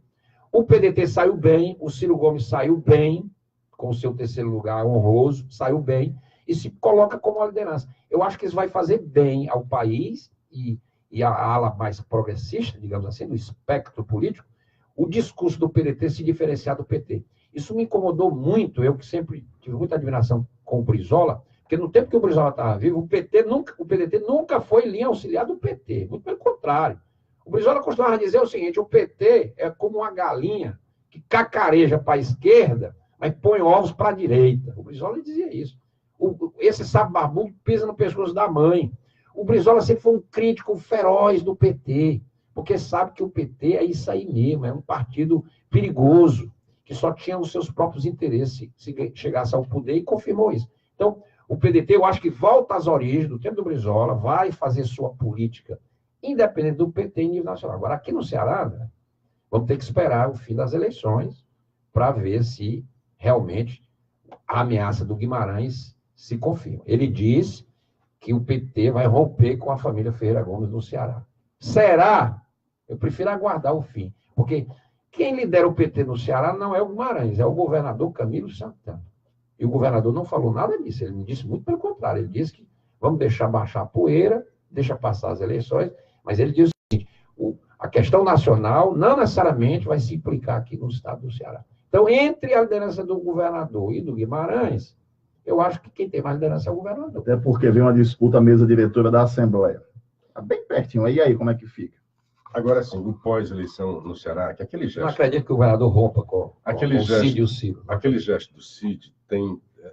O PDT saiu bem, o Ciro Gomes saiu bem, com o seu terceiro lugar honroso, saiu bem, e se coloca como a liderança. Eu acho que isso vai fazer bem ao país e a ala mais progressista, digamos assim, do espectro político, o discurso do PDT se diferenciar do PT. Isso me incomodou muito, eu que sempre tive muita admiração com o Brizola, porque no tempo que o Brizola estava vivo, o PDT nunca foi linha auxiliar do PT, muito pelo contrário. O Brizola costumava dizer o seguinte, o PT é como uma galinha que cacareja para a esquerda, mas põe ovos para a direita. O Brizola dizia isso. Esse sapo barbudo pisa no pescoço da mãe. O Brizola sempre foi um crítico feroz do PT, porque sabe que o PT é isso aí mesmo, é um partido perigoso, que só tinha os seus próprios interesses se chegasse ao poder, e confirmou isso. Então, o PDT, eu acho que volta às origens do tempo do Brizola, vai fazer sua política independente do PT em nível nacional. Agora, aqui no Ceará, né, vamos ter que esperar o fim das eleições para ver se realmente a ameaça do Guimarães se confirma. Ele diz que o PT vai romper com a família Ferreira Gomes no Ceará. Será? Eu prefiro aguardar o fim, porque quem lidera o PT no Ceará não é o Guimarães, é o governador Camilo Santana. E o governador não falou nada disso, ele me disse muito pelo contrário, ele disse que vamos deixar baixar a poeira, deixa passar as eleições, mas ele diz o seguinte, a questão nacional não necessariamente vai se implicar aqui no estado do Ceará. Então, entre a liderança do governador e do Guimarães, eu acho que quem tem mais liderança é o governador. Até porque vem uma disputa à mesa diretora da Assembleia. Está bem pertinho. E aí, como é que fica? Agora, sim, o pós-eleição no Ceará, que aquele gesto... Não acredito que o governador rompa com o Cid e o Ciro. Aquele gesto do Cid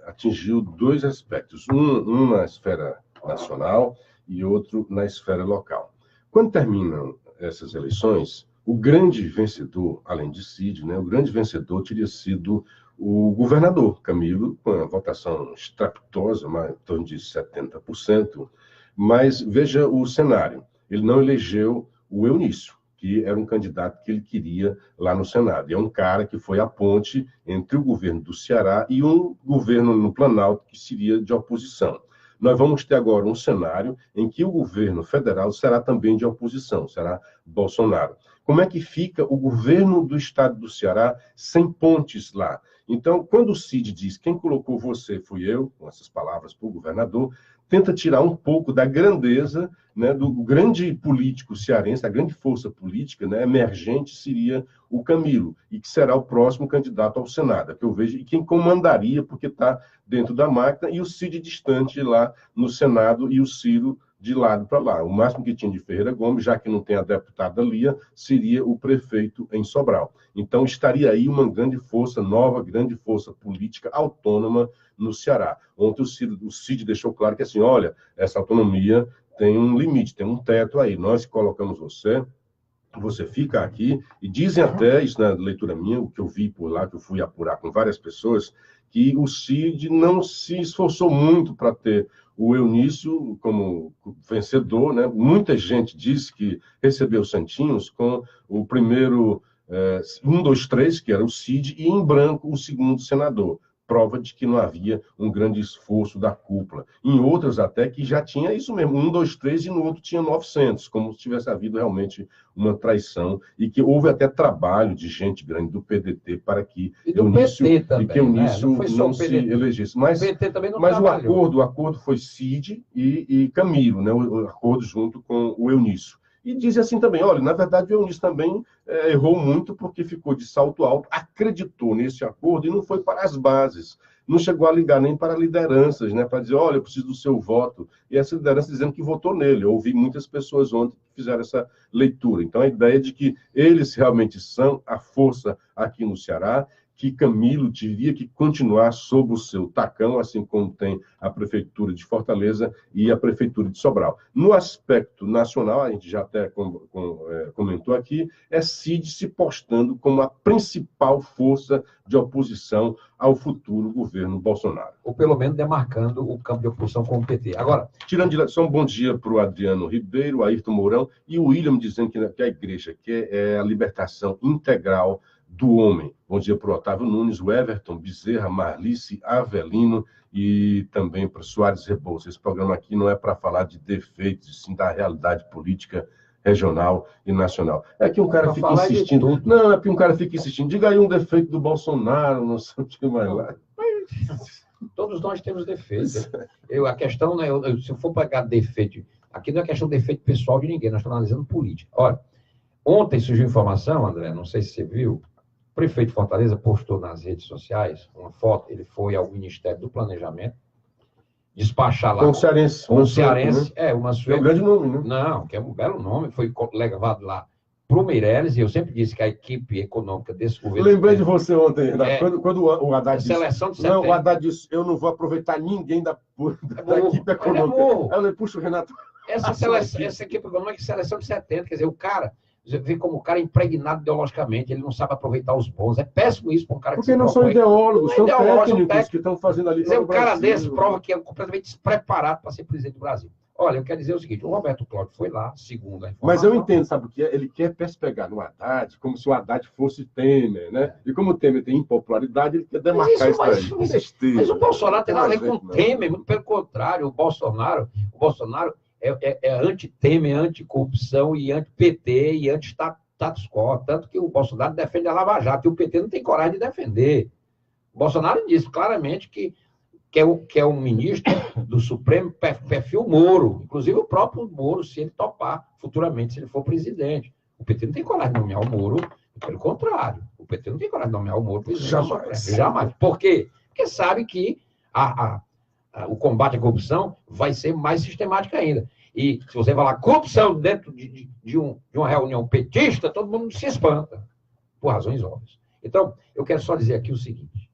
atingiu dois aspectos. Um na esfera nacional e outro na esfera local. Quando terminam essas eleições, o grande vencedor, além de Cid, né, o grande vencedor teria sido o governador Camilo, com a votação estrepitosa, em torno de 70%. Mas veja o cenário. Ele não elegeu o Eunício, que era um candidato que ele queria lá no Senado. E é um cara que foi a ponte entre o governo do Ceará e um governo no Planalto que seria de oposição. Nós vamos ter agora um cenário em que o governo federal será também de oposição, será Bolsonaro. Como é que fica o governo do estado do Ceará sem pontes lá? Então, quando o Cid diz, quem colocou você fui eu, com essas palavras para o governador, tenta tirar um pouco da grandeza, né, do grande político cearense, a grande força política, né, emergente seria o Camilo, e que será o próximo candidato ao Senado, que eu vejo, e quem comandaria, porque está dentro da máquina, e o Cid distante lá no Senado, e o Ciro de lado para lá. O máximo que tinha de Ferreira Gomes, já que não tem a deputada Lia, seria o prefeito em Sobral. Então, estaria aí uma grande força, nova, grande força política autônoma no Ceará. Ontem o Cid deixou claro que, assim, olha, essa autonomia tem um limite, tem um teto aí. Nós colocamos você fica aqui, e dizem até, isso na leitura minha, o que eu vi por lá, que eu fui apurar com várias pessoas, que o Cid não se esforçou muito para ter o Eunício como vencedor, né? Muita gente disse que recebeu Santinhos com o primeiro 1, 2, 3, que era o Cid, e em branco o segundo senador. Prova de que não havia um grande esforço da cúpula. Em outras até que já tinha isso mesmo, 1, 2, 3, e no outro tinha 900, como se tivesse havido realmente uma traição, e que houve até trabalho de gente grande do PDT para que Eunício não se elegesse. Mas, o PT também não mas trabalhou. o acordo foi Cid e Camilo, né? O acordo junto com o Eunício. E diz assim também, olha, na verdade o Eunício também errou muito porque ficou de salto alto, acreditou nesse acordo e não foi para as bases. Não chegou a ligar nem para lideranças, né, para dizer, olha, eu preciso do seu voto. E essa liderança dizendo que votou nele. Eu ouvi muitas pessoas ontem que fizeram essa leitura. Então, a ideia de que eles realmente são a força aqui no Ceará, que Camilo teria que continuar sob o seu tacão, assim como tem a Prefeitura de Fortaleza e a Prefeitura de Sobral. No aspecto nacional, a gente já até comentou aqui, é Cid se postando como a principal força de oposição ao futuro governo Bolsonaro. Ou pelo menos demarcando o campo de oposição com o PT. Agora, tirando de só um bom dia para o Adriano Ribeiro, Ayrton Mourão e o William dizendo que a igreja quer é a libertação integral do homem. Bom dia para o Otávio Nunes, o Everton Bezerra, Marlice Avelino e também para Soares Rebouça. Esse programa aqui não é para falar de defeitos, e sim da realidade política regional e nacional. É que um cara fica insistindo. Não, é que um cara fica insistindo. Diga aí um defeito do Bolsonaro, não sei o que mais lá. Todos nós temos defeitos. A questão, né, se eu for pegar defeito, aqui não é questão de defeito pessoal de ninguém, nós estamos analisando política. Olha, ontem surgiu informação, André, não sei se você viu, o prefeito de Fortaleza postou nas redes sociais uma foto, ele foi ao Ministério do Planejamento, despachar lá. Com cearense. Com cearense, né? Uma sueca. É um grande nome, né? Não, que é um belo nome, foi levado lá para o Meirelles, e eu sempre disse que a equipe econômica desse governo... Lembrei de você ontem, quando o Haddad disse... Seleção de não, o Haddad disse, eu não vou aproveitar ninguém da equipe econômica. Eu puxo o Renato... Essa equipe econômica é seleção de 70, quer dizer, o cara... Você vê como o cara é impregnado ideologicamente, ele não sabe aproveitar os bons. É péssimo isso para um cara que porque não são ideólogos, são técnicos que estão fazendo ali para o Brasil. Um cara desse prova que é completamente despreparado para ser presidente do Brasil. Olha, eu quero dizer o seguinte, o Roberto Cláudio foi lá, segundo a informação... Mas eu entendo, sabe o que é? Ele quer pegar no Haddad como se o Haddad fosse Temer, né? E como o Temer tem impopularidade, ele quer demarcar isso daí. Mas o Bolsonaro tem nada a ver com o Temer, muito pelo contrário, o Bolsonaro é anti-Temer, anti-corrupção e anti-PT e anti-status quo, tanto que o Bolsonaro defende a Lava Jato e o PT não tem coragem de defender. O Bolsonaro disse claramente que é um ministro do Supremo perfil Moro, inclusive o próprio Moro, se ele topar futuramente, se ele for presidente. O PT não tem coragem de nomear o Moro, pelo contrário, o PT não tem coragem de nomear o Moro presidente do Supremo. Jamais. Por quê? Porque sabe que o combate à corrupção vai ser mais sistemático ainda. E se você falar corrupção dentro de uma reunião petista, todo mundo se espanta, por razões óbvias. Então, eu quero só dizer aqui o seguinte.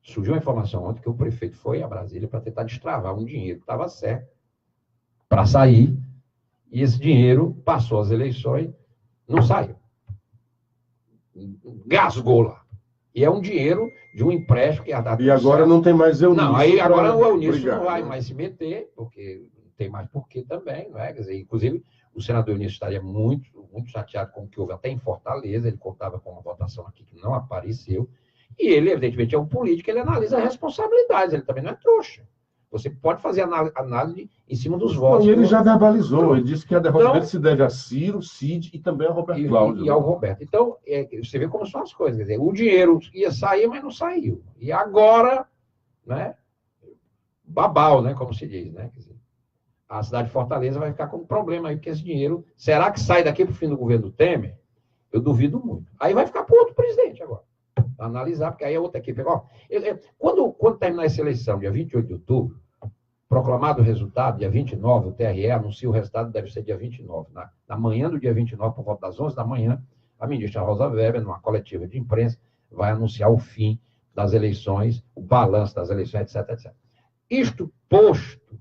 Surgiu uma informação ontem que o prefeito foi a Brasília para tentar destravar um dinheiro que estava certo para sair, e esse dinheiro passou as eleições, não saiu. Gasgou lá. E é um dinheiro de um empréstimo que ia dar. E agora certo. Não tem mais Eunício. Não, aí agora o Eunício não vai mais se meter, porque não tem mais porquê também, não é? Quer dizer, inclusive, o senador Eunício estaria muito chateado com o que houve até em Fortaleza, ele contava com uma votação aqui que não apareceu. E ele, evidentemente, é um político, ele analisa responsabilidades, ele também não é trouxa. Você pode fazer análise em cima dos votos. E ele já verbalizou, ele disse que a derrota dele se deve a Ciro, Cid e também ao Roberto Cláudio. E ao Roberto. Então, você vê como são as coisas. Quer dizer, o dinheiro ia sair, mas não saiu. E agora, né, babau, né, como se diz, né? Quer dizer, a cidade de Fortaleza vai ficar com um problema aí, porque esse dinheiro, será que sai daqui para o fim do governo do Temer? Eu duvido muito. Aí vai ficar para outro presidente agora. Analisar, porque aí é outra equipe. Ó, quando terminar essa eleição, dia 28 de outubro, proclamado o resultado, dia 29, o TRE anuncia o resultado, deve ser dia 29. Na manhã do dia 29, por volta das 11 da manhã, a ministra Rosa Weber, numa coletiva de imprensa, vai anunciar o fim das eleições, o balanço das eleições, etc, etc. Isto posto,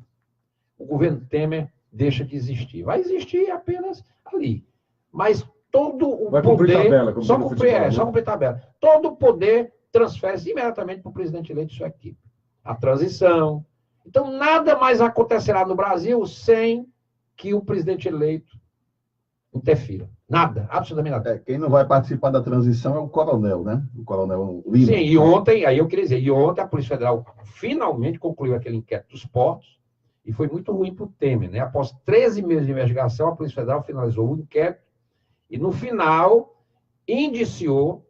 o governo Temer deixa de existir. Vai existir apenas ali. Mas todo o vai poder... Tabela, só cumprir tabela. Todo o poder transfere-se imediatamente para o presidente eleito e sua equipe. A transição. Então, nada mais acontecerá no Brasil sem que o presidente eleito interfira. Nada, absolutamente nada. Quem não vai participar da transição é o coronel, né? O coronel Lima. Sim, e ontem, aí eu queria dizer, a Polícia Federal finalmente concluiu aquele inquérito dos portos, e foi muito ruim para o Temer, né? Após 13 meses de investigação, a Polícia Federal finalizou o inquérito, e no final, indiciou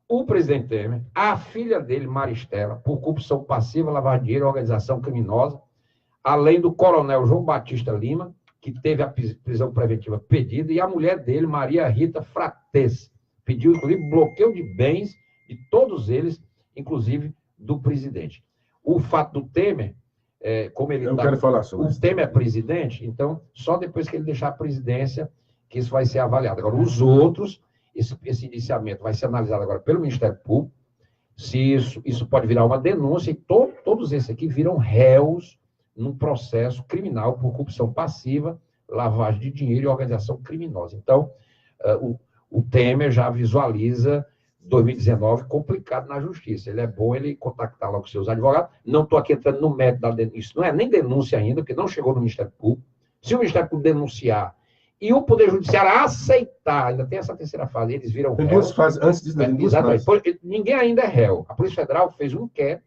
o presidente Temer, a filha dele, Maristela, por corrupção passiva, lavagem de dinheiro e organização criminosa, além do coronel João Batista Lima, que teve a prisão preventiva pedida, e a mulher dele, Maria Rita Frates, pediu, inclusive, bloqueio de bens de todos eles, inclusive do presidente. O fato do Temer, como ele o Temer é presidente, então, só depois que ele deixar a presidência, que isso vai ser avaliado. Agora, os outros, esse indiciamento vai ser analisado agora pelo Ministério Público, se isso pode virar uma denúncia, e todos esses aqui viram réus num processo criminal por corrupção passiva, lavagem de dinheiro e organização criminosa. Então, o Temer já visualiza 2019 complicado na justiça. Ele é bom ele contactar lá com seus advogados. Não estou aqui entrando no mérito da denúncia. Isso não é nem denúncia ainda, porque não chegou no Ministério Público. Se o Ministério Público denunciar e o Poder Judiciário aceitar, ainda tem essa terceira fase, eles viram réu. Tem duas fases, antes disso, tem duas fases. Ninguém ainda é réu. A Polícia Federal fez um inquérito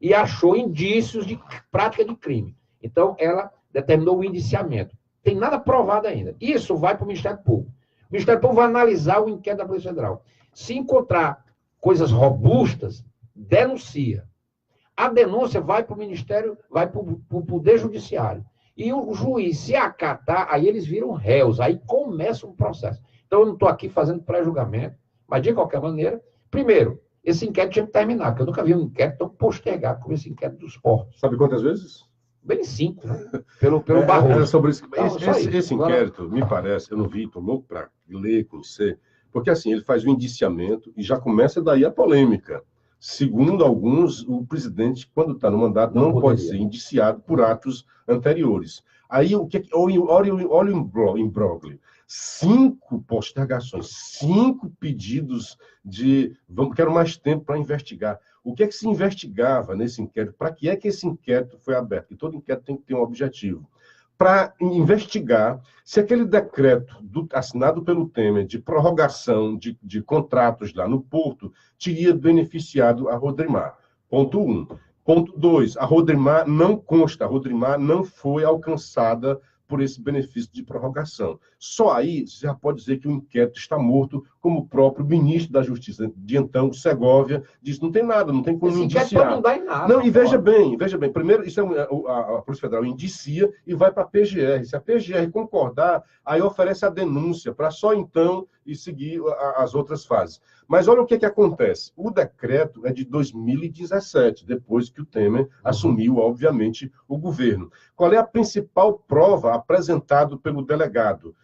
e achou indícios de prática de crime. Então, ela determinou o indiciamento. Tem nada provado ainda. Isso vai para o Ministério Público. O Ministério Público vai analisar o inquérito da Polícia Federal. Se encontrar coisas robustas, denuncia. A denúncia vai para o Ministério, vai para o Poder Judiciário. E o juiz, se acatar, aí eles viram réus, aí começa um processo. Então, eu não estou aqui fazendo pré-julgamento, mas, de qualquer maneira, primeiro, esse inquérito tinha que terminar, porque eu nunca vi um inquérito tão postergado como esse inquérito dos portos. Sabe quantas vezes? Bem 5, né? Pelo Barroso. Era sobre isso. Esse inquérito, me parece, eu não vi, estou louco para ler, conhecer, porque assim, ele faz o indiciamento e já começa daí a polêmica. Segundo alguns, o presidente, quando está no mandato, não pode ser indiciado por atos anteriores. Aí, olha o imbróglio. 5 postergações, 5 pedidos de... Quero mais tempo para investigar. O que é que se investigava nesse inquérito? Para que é que esse inquérito foi aberto? Porque todo inquérito tem que ter um objetivo. para investigar se aquele decreto assinado pelo Temer de prorrogação de contratos lá no Porto teria beneficiado a Rodrimar. Ponto 1. Ponto 2. A Rodrimar não consta, a Rodrimar não foi alcançada por esse benefício de prorrogação. Só aí você já pode dizer que o inquérito está morto, como o próprio ministro da Justiça de então, Segovia, disse, não tem nada, não tem como indiciar. Não dá em nada. Não, e veja bem, primeiro, isso a Polícia Federal indicia e vai para a PGR. Se a PGR concordar, aí oferece a denúncia, para só então e seguir as outras fases. Mas olha o que acontece. O decreto é de 2017, depois que o Temer assumiu, obviamente, o governo. Qual é a principal prova apresentada pelo delegado?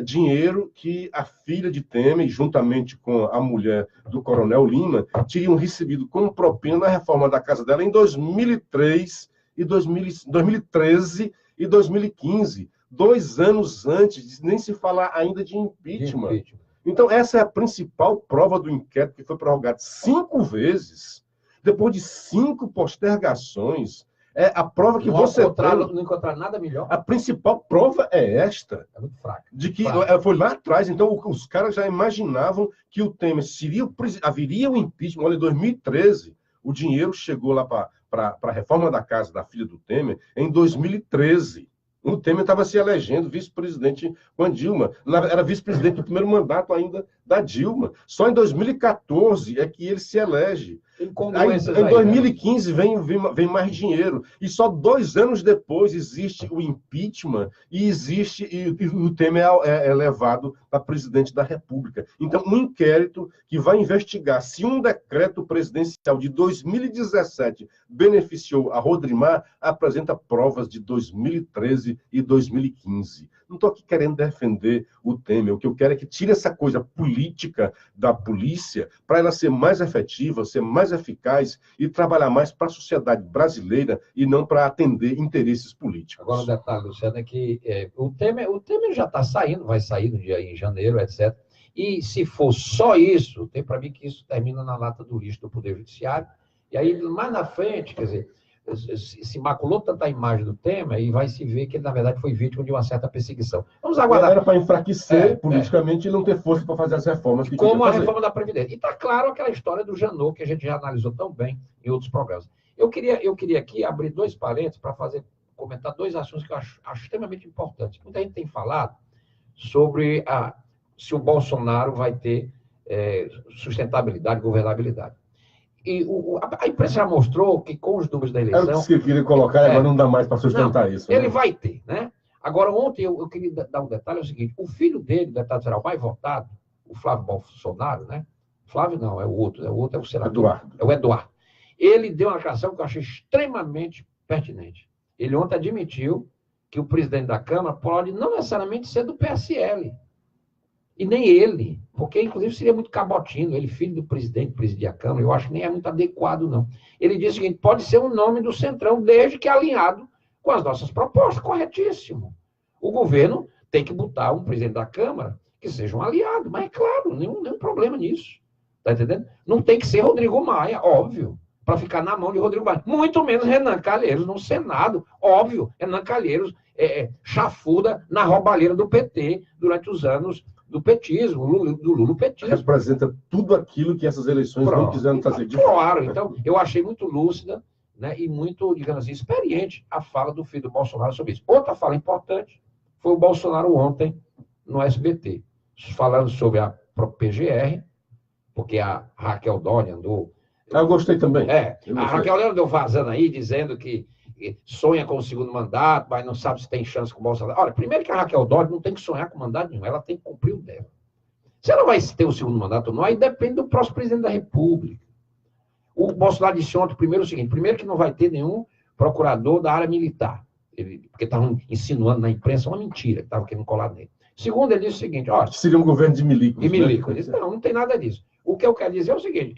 Dinheiro que a filha de Temer, juntamente com a mulher do Coronel Lima, tinham recebido como propina na reforma da casa dela em 2013 e 2015, 2 anos antes, nem se falar ainda de impeachment. Então, essa é a principal prova do inquérito, que foi prorrogado 5 vezes, depois de 5 postergações. É a prova que não encontraram nada melhor. A principal prova é esta. É muito fraca. De que foi lá atrás, então os caras já imaginavam que o Temer haveria o impeachment. Olha, em 2013, o dinheiro chegou lá para a reforma da casa da filha do Temer em 2013. O Temer estava se elegendo vice-presidente com a Dilma. Era vice-presidente do primeiro mandato ainda da Dilma. Só em 2014 é que ele se elege. Em 2015 vem mais dinheiro. E só 2 anos depois existe o impeachment e o Temer é levado para presidente da República. Então, um inquérito que vai investigar se um decreto presidencial de 2017 beneficiou a Rodrimar apresenta provas de 2013 e 2015. Não estou aqui querendo defender o Temer. O que eu quero é que tire essa coisa política da polícia para ela ser mais efetiva, ser mais eficaz e trabalhar mais para a sociedade brasileira e não para atender interesses políticos. Agora, o detalhe, Luciano, é que o Temer já está saindo, vai sair no dia em janeiro, etc. E se for só isso, tem para mim que isso termina na lata do lixo do Poder Judiciário. E aí, mais na frente, quer dizer, se maculou tanta imagem do Temer e vai se ver que ele, na verdade, foi vítima de uma certa perseguição. Vamos aguardar. Era para enfraquecer politicamente e não ter força para fazer as reformas. Como a reforma da Previdência. E está claro aquela história do Janot, que a gente já analisou tão bem em outros programas. Eu queria aqui abrir 2 parênteses para comentar 2 assuntos que eu acho extremamente importantes. Muita gente tem falado sobre se o Bolsonaro vai ter sustentabilidade, governabilidade. E a imprensa já mostrou que com os números da eleição... Era o que eu queria colocar, agora não dá mais para sustentar isso. Ele vai ter, né? Agora, ontem eu queria dar um detalhe, é o seguinte, o filho dele, o deputado federal mais votado, o Flávio Bolsonaro, né? Flávio não, é o outro é o senador. Eduardo. É o Eduardo. Ele deu uma declaração que eu achei extremamente pertinente. Ele ontem admitiu que o presidente da Câmara pode não necessariamente ser do PSL. E nem ele, porque, inclusive, seria muito cabotino, ele, filho do presidente, presidir a Câmara, eu acho que nem é muito adequado, não. Ele disse o seguinte, pode ser um nome do Centrão, desde que alinhado com as nossas propostas, corretíssimo. O governo tem que botar um presidente da Câmara que seja um aliado, mas, é claro, nenhum problema nisso. Está entendendo? Não tem que ser Rodrigo Maia, óbvio, para ficar na mão de Rodrigo Maia. Muito menos Renan Calheiros no Senado, óbvio. Renan Calheiros chafuda na roubalheira do PT durante os anos do petismo, do lulopetismo. Representa tudo aquilo que essas eleições não quiseram fazer. Claro, então eu achei muito lúcida, né, e muito, digamos assim, experiente a fala do filho do Bolsonaro sobre isso. Outra fala importante foi o Bolsonaro ontem no SBT, falando sobre a própria PGR, porque a Raquel Dodge andou... Eu gostei também. A Raquel Dodge andou vazando aí, dizendo que sonha com o 2º mandato, mas não sabe se tem chance com o Bolsonaro. Olha, primeiro que a Raquel Dodge não tem que sonhar com mandato nenhum, ela tem que cumprir o dela. Se ela vai ter o 2º mandato ou não, aí depende do próximo presidente da República. O Bolsonaro disse ontem, primeiro o seguinte, primeiro que não vai ter nenhum procurador da área militar, porque estavam insinuando na imprensa uma mentira, que estava querendo colar nele. Segundo, ele disse o seguinte, olha... Seria um governo de milicos. De milicos. Ele disse, não tem nada disso. O que eu quero dizer é o seguinte,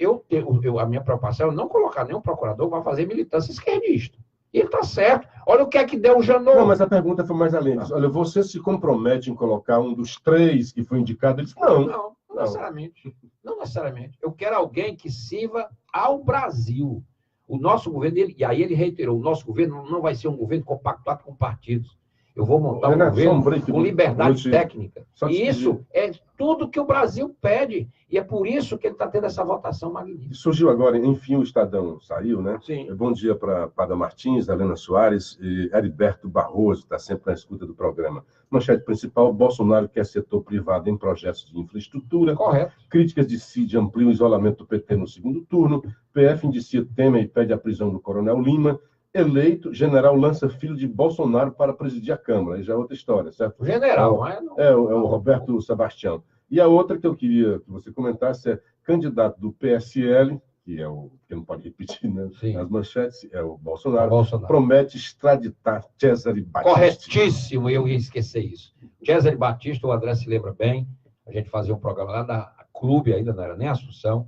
a minha preocupação é não colocar nenhum procurador para fazer militância esquerdista. E ele está certo. Olha o que é que deu o Janot. Não, mas a pergunta foi mais além disso. Olha, você se compromete em colocar um dos 3 que foi indicado? Ele disse, não necessariamente. Não necessariamente. Eu quero alguém que sirva ao Brasil. O nosso governo, e aí ele reiterou, o nosso governo não vai ser um governo compactuado com partidos. Eu vou montar um governo com liberdade técnica. E isso é tudo que o Brasil pede. E é por isso que ele está tendo essa votação magnífica. Surgiu agora, enfim, o Estadão saiu, né? Sim. Bom dia para Pada Martins, Helena Soares e Heriberto Barroso, está sempre na escuta do programa. Manchete principal: Bolsonaro quer setor privado em projetos de infraestrutura. Correto. Críticas de Cid ampliam o isolamento do PT no segundo turno. PF indicia Temer e pede a prisão do Coronel Lima. Eleito, general lança filho de Bolsonaro para presidir a Câmara. Aí já é outra história, certo? General, mas não... É o Roberto Sebastião. E a outra que eu queria que você comentasse é candidato do PSL, que é o que não pode repetir, né? As manchetes, é o Bolsonaro, promete extraditar Cesare Battisti. Corretíssimo, eu ia esquecer isso. Cesare Battisti, o André se lembra bem, a gente fazia um programa lá da Clube, ainda não era nem Assunção.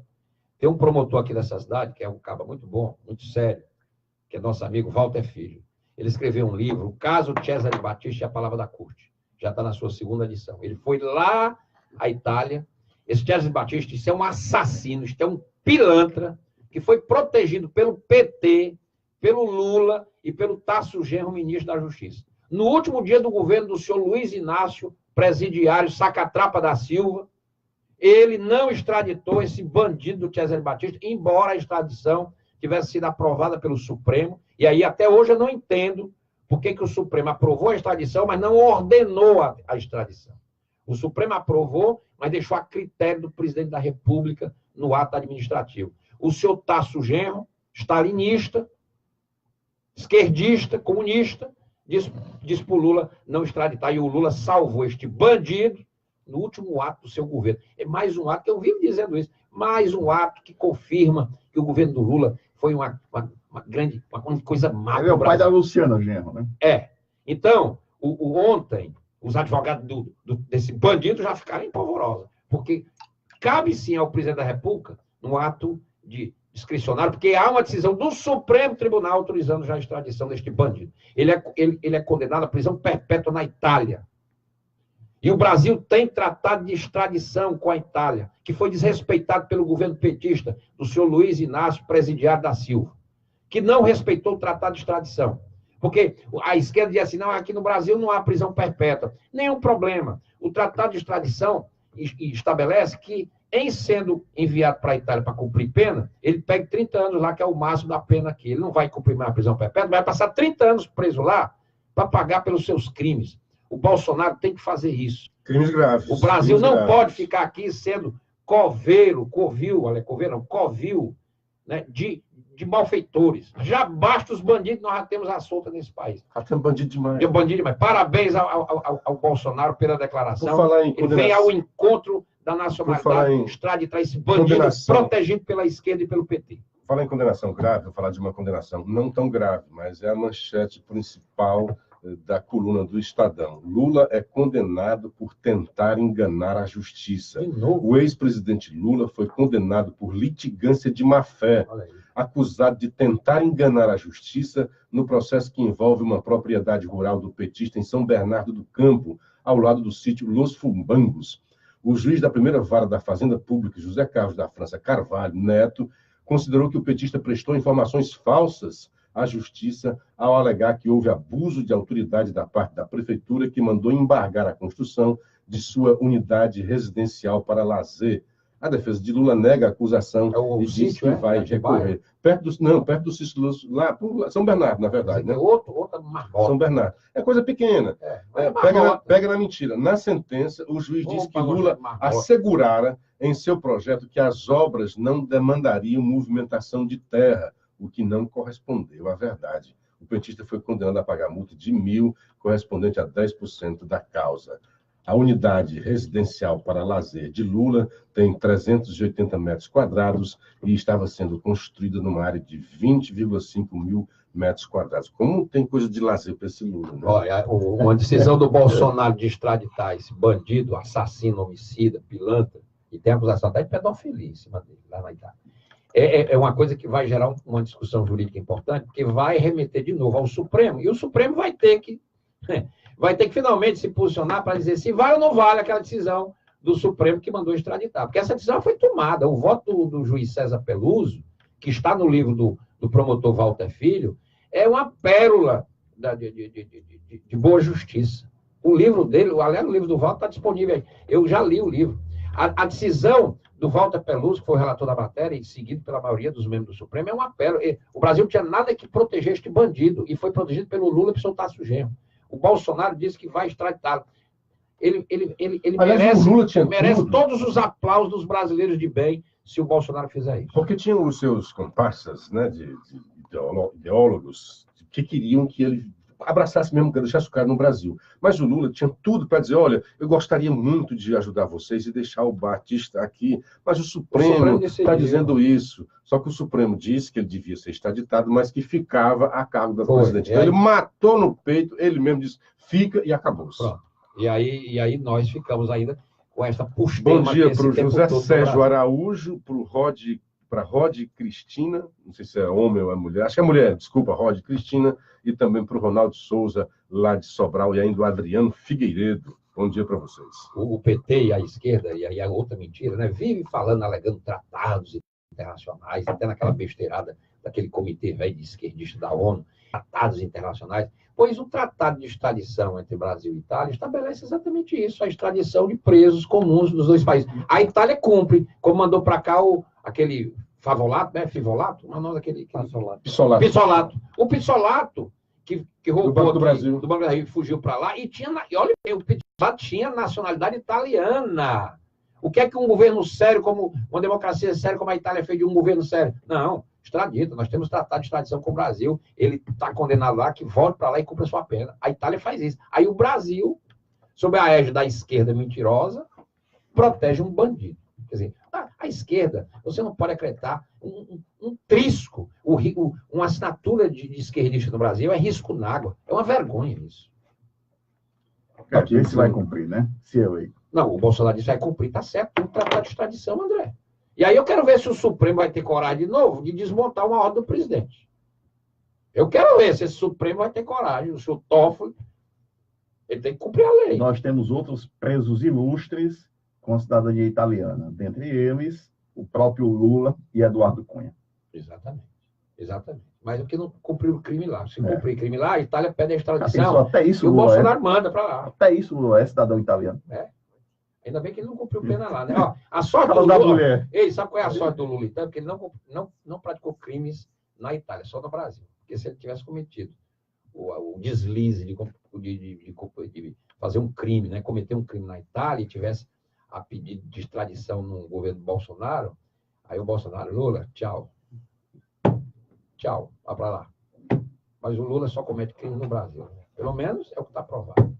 Tem um promotor aqui dessa cidade, que é um cara muito bom, muito sério, que é nosso amigo Walter Filho. Ele escreveu um livro, O Caso Cesare Battisti e a Palavra da Corte. Já está na sua segunda edição. Ele foi lá à Itália. Esse Cesare Battisti, isso é um assassino, isso é um pilantra, que foi protegido pelo PT, pelo Lula e pelo Tasso Genro, ministro da Justiça. No último dia do governo do senhor Luiz Inácio, presidiário Sacatrapa da Silva, ele não extraditou esse bandido do Cesare Battisti, embora a extradição tivesse sido aprovada pelo Supremo, e aí até hoje eu não entendo por que o Supremo aprovou a extradição, mas não ordenou a extradição. O Supremo aprovou, mas deixou a critério do presidente da República no ato administrativo. O senhor Tasso Genro, stalinista, esquerdista, comunista, disse para o Lula não extraditar, e o Lula salvou este bandido no último ato do seu governo. É mais um ato, que eu vivo dizendo isso, mais um ato que confirma que o governo do Lula foi uma coisa má. Ele é o pai da Luciana Genro, né? É. Então, ontem, os advogados desse bandido já ficaram empolvorosos, porque cabe sim ao presidente da República, no ato discricionário, porque há uma decisão do Supremo Tribunal autorizando já a extradição deste bandido. Ele é condenado à prisão perpétua na Itália. E o Brasil tem tratado de extradição com a Itália, que foi desrespeitado pelo governo petista do senhor Luiz Inácio, presidiário da Silva, que não respeitou o tratado de extradição. Porque a esquerda diz assim, não, aqui no Brasil não há prisão perpétua. Nenhum problema. O tratado de extradição estabelece que, em sendo enviado para a Itália para cumprir pena, ele pega 30 anos lá, que é o máximo da pena aqui. Ele não vai cumprir mais a prisão perpétua, vai passar 30 anos preso lá para pagar pelos seus crimes. O Bolsonaro tem que fazer isso. Crimes graves. O Brasil não pode ficar aqui sendo covil, né, de malfeitores. Já basta os bandidos, nós já temos à solta nesse país. Já temos bandido demais. Bandido demais. Parabéns ao Bolsonaro pela declaração. Ele vem ao encontro da nacionalidade, extraditar esse bandido protegido pela esquerda e pelo PT. Falar em condenação grave, vou falar de uma condenação não tão grave, mas é a manchete principal da coluna do Estadão. Lula é condenado por tentar enganar a justiça. O ex-presidente Lula foi condenado por litigância de má-fé, acusado de tentar enganar a justiça no processo que envolve uma propriedade rural do petista em São Bernardo do Campo, ao lado do sítio Los Fumbangos. O juiz da primeira vara da Fazenda Pública, José Carlos da França Carvalho Neto, considerou que o petista prestou informações falsas à justiça ao alegar que houve abuso de autoridade da parte da prefeitura que mandou embargar a construção de sua unidade residencial para lazer. A defesa de Lula nega a acusação e diz que vai recorrer. Perto do sítio, lá por São Bernardo, na verdade. Né? Outra marmota. São Bernardo. É coisa pequena. Pega na mentira. Na sentença, o juiz diz que Lula assegurara em seu projeto que as obras não demandariam movimentação de terra, o que não correspondeu à verdade. O petista foi condenado a pagar multa de 1.000, correspondente a 10% da causa. A unidade residencial para lazer de Lula tem 380 metros quadrados e estava sendo construída numa área de 20,5 mil metros quadrados. Como tem coisa de lazer para esse Lula, né? Olha, uma decisão do Bolsonaro de extraditar esse bandido, assassino, homicida, pilantra, e tem acusação até de pedofilia em cima dele, lá na Itália. É uma coisa que vai gerar uma discussão jurídica importante, porque vai remeter de novo ao Supremo, e o Supremo vai ter que finalmente se posicionar para dizer se vale ou não vale aquela decisão do Supremo que mandou extraditar. Porque essa decisão foi tomada. O voto do juiz César Peluso, que está no livro do promotor Walter Filho, é uma pérola de boa justiça. O livro dele, aliás, o livro do Walter está disponível aí. Eu já li o livro. A decisão do Walter Peluso, que foi o relator da matéria e seguido pela maioria dos membros do Supremo, é um apelo. O Brasil não tinha nada que proteger este bandido e foi protegido pelo Lula para soltar o genro. O Bolsonaro disse que vai extraditá-lo. Ele merece todos os aplausos dos brasileiros de bem se o Bolsonaro fizer isso. Porque tinham os seus comparsas, né, de ideólogos que queriam que ele abraçasse mesmo, que deixasse o cara no Brasil. Mas o Lula tinha tudo para dizer, olha, eu gostaria muito de ajudar vocês e deixar o Batista aqui, mas o Supremo está dizendo isso. Só que o Supremo disse que ele devia ser extraditado, mas que ficava a cargo da presidente. Então, ele matou no peito, ele mesmo disse, fica e acabou-se. E aí nós ficamos ainda com essa postura. Bom dia para o José Sérgio Araújo, para Rod Cristina, não sei se é homem ou é mulher, acho que é mulher, desculpa, Rod Cristina, e também para o Ronaldo Souza, lá de Sobral, e ainda o Adriano Figueiredo. Bom dia para vocês. O PT e a esquerda, e aí a outra mentira, né? Vive falando, alegando tratados internacionais, até naquela besteirada daquele comitê velho de esquerdista da ONU, tratados internacionais, pois o tratado de extradição entre Brasil e Itália estabelece exatamente isso, a extradição de presos comuns dos dois países. A Itália cumpre, como mandou para cá aquele Favolato, né? Fivolato? Não é o nome daquele... Pissolato. O Pissolato, que roubou do Banco do Brasil. Do Banco do Brasil, fugiu para lá, e tinha... E olha, o Pissolato tinha nacionalidade italiana. O que é que um governo sério, como uma democracia séria como a Itália fez de um governo sério? Não, extradita. Nós temos tratado de extradição com o Brasil. Ele está condenado lá, que volte para lá e cumpra sua pena. A Itália faz isso. Aí o Brasil, sob a égide da esquerda mentirosa, protege um bandido. Quer dizer, a esquerda, você não pode acreditar um trisco, uma assinatura de esquerdista no Brasil é risco d'água. É uma vergonha isso. Esse vai cumprir, né? Se eu aí. Não, o Bolsonaro disse vai cumprir, tá certo, tem um tratado de extradição, André. E aí eu quero ver se o Supremo vai ter coragem de novo de desmontar uma ordem do presidente. Eu quero ver se esse Supremo vai ter coragem. O senhor Toffoli, ele tem que cumprir a lei. Nós temos outros presos ilustres com a cidadania italiana, dentre eles o próprio Lula e Eduardo Cunha. Exatamente. Mas o que não cumpriu o crime lá. Se cumprir crime lá, a Itália pede a extradição. Até isso, e o Bolsonaro manda para lá. Até isso o Lula é cidadão italiano. Ainda bem que ele não cumpriu pena lá, né? Ó, a sorte do Lula... Ei, sabe qual é a sorte do Lula, então? Porque ele não praticou crimes na Itália, só no Brasil. Porque se ele tivesse cometido o deslize de fazer um crime, né? Cometer um crime na Itália e tivesse a pedido de extradição no governo Bolsonaro, aí o Bolsonaro, Lula, tchau, vai para lá. Mas o Lula só comete crime no Brasil. Pelo menos é o que está provado.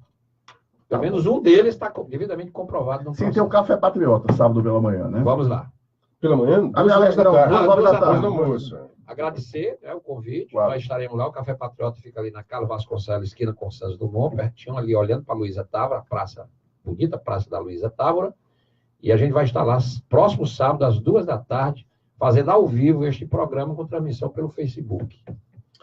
Pelo menos um deles está devidamente comprovado. No Sim, tem o Café Patriota, sábado pela manhã, né? Vamos lá. Pela manhã? 2 horas da tarde. Agradecer, né, o convite. Claro. Nós estaremos lá. O Café Patriota fica ali na Carlos Vasconcelos, esquina com Santos Dumont, pertinho ali, olhando para a Luísa Távora, praça bonita, Praça da Luísa Távora. E a gente vai estar lá próximo sábado, às 2 da tarde, fazendo ao vivo este programa com transmissão pelo Facebook.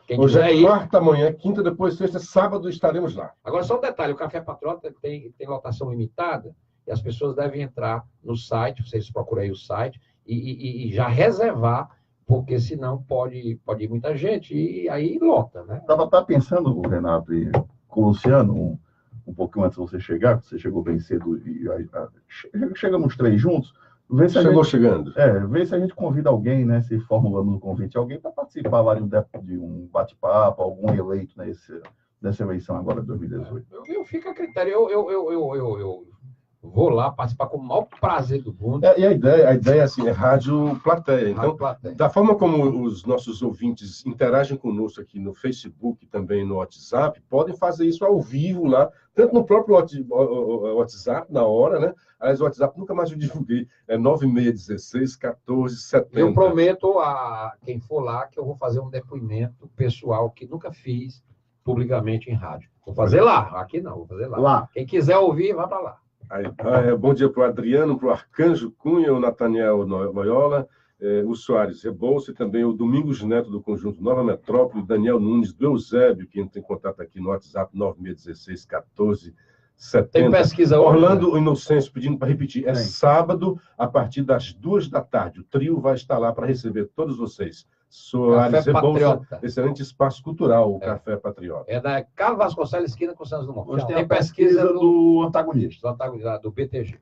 Quem Hoje é quarta, amanhã, quinta, depois sexta, sábado estaremos lá. Agora, só um detalhe, o Café Patriota tem lotação limitada e as pessoas devem entrar no site, vocês procuram aí o site, e já reservar, porque senão pode ir muita gente e aí lota, né? Estava pensando, Renato e com o Luciano, um pouquinho antes de você chegar, você chegou bem cedo e chegamos 3 juntos. Vê se chegando. Vê se a gente convida alguém, né? Se formulamos um convite a alguém para participar lá de um bate-papo, algum eleito nessa eleição agora de 2018. Eu fico a critério. Eu vou lá participar com o maior prazer do mundo. E a ideia assim, é rádio plateia. Então, da forma como os nossos ouvintes interagem conosco aqui no Facebook e também no WhatsApp, podem fazer isso ao vivo lá, tanto no próprio WhatsApp, na hora, né? Aliás, o WhatsApp nunca mais eu divulguei. É 9616-1470. Eu prometo a quem for lá que eu vou fazer um depoimento pessoal que nunca fiz publicamente em rádio. Vou fazer lá. Aqui não, vou fazer lá. Quem quiser ouvir, vá para lá. Bom dia para o Adriano, para o Arcanjo Cunha, o Nathaniel Loyola, o Soares Rebouça e também o Domingos Neto do Conjunto Nova Metrópole, o Daniel Nunes do Eusébio, que entra em contato aqui no WhatsApp 9616-1470. Tem pesquisa hoje, Orlando né? Inocêncio pedindo para repetir. Sábado, a partir das 2 da tarde. O trio vai estar lá para receber todos vocês. Soares Café Rebouça, Patriota. excelente espaço cultural, o Café Patriota. É da Carlos Vasconcelos, esquina com Santos Dumont. Hoje tem Tem a pesquisa do antagonista. do BTG.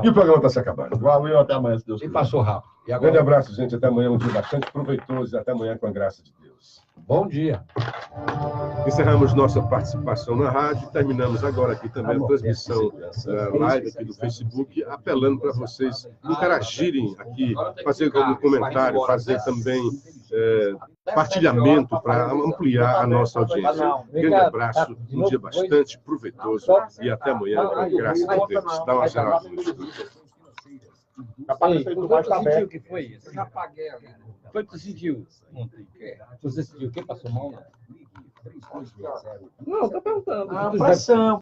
E o programa está se acabando. Valeu, até amanhã, se Deus E quiser. passou rápido. E Um grande agora, abraço, gente. Até amanhã, um dia bastante proveitoso. E até amanhã, com a graça de Deus. bom dia. Encerramos nossa participação na rádio. Terminamos agora aqui também a transmissão da live aqui do Facebook, apelando para vocês interagirem aqui, fazer algum comentário, fazer também partilhamento para ampliar a nossa audiência. Um grande abraço, um dia bastante proveitoso e até amanhã, com a graça de Deus. Dá uma geral no estúdio. Sentiu que foi isso? Eu já paguei ali. Foi que tu sentiu ontem? Você sentiu o quê? Passou mal? Não, tô perguntando. A pressão.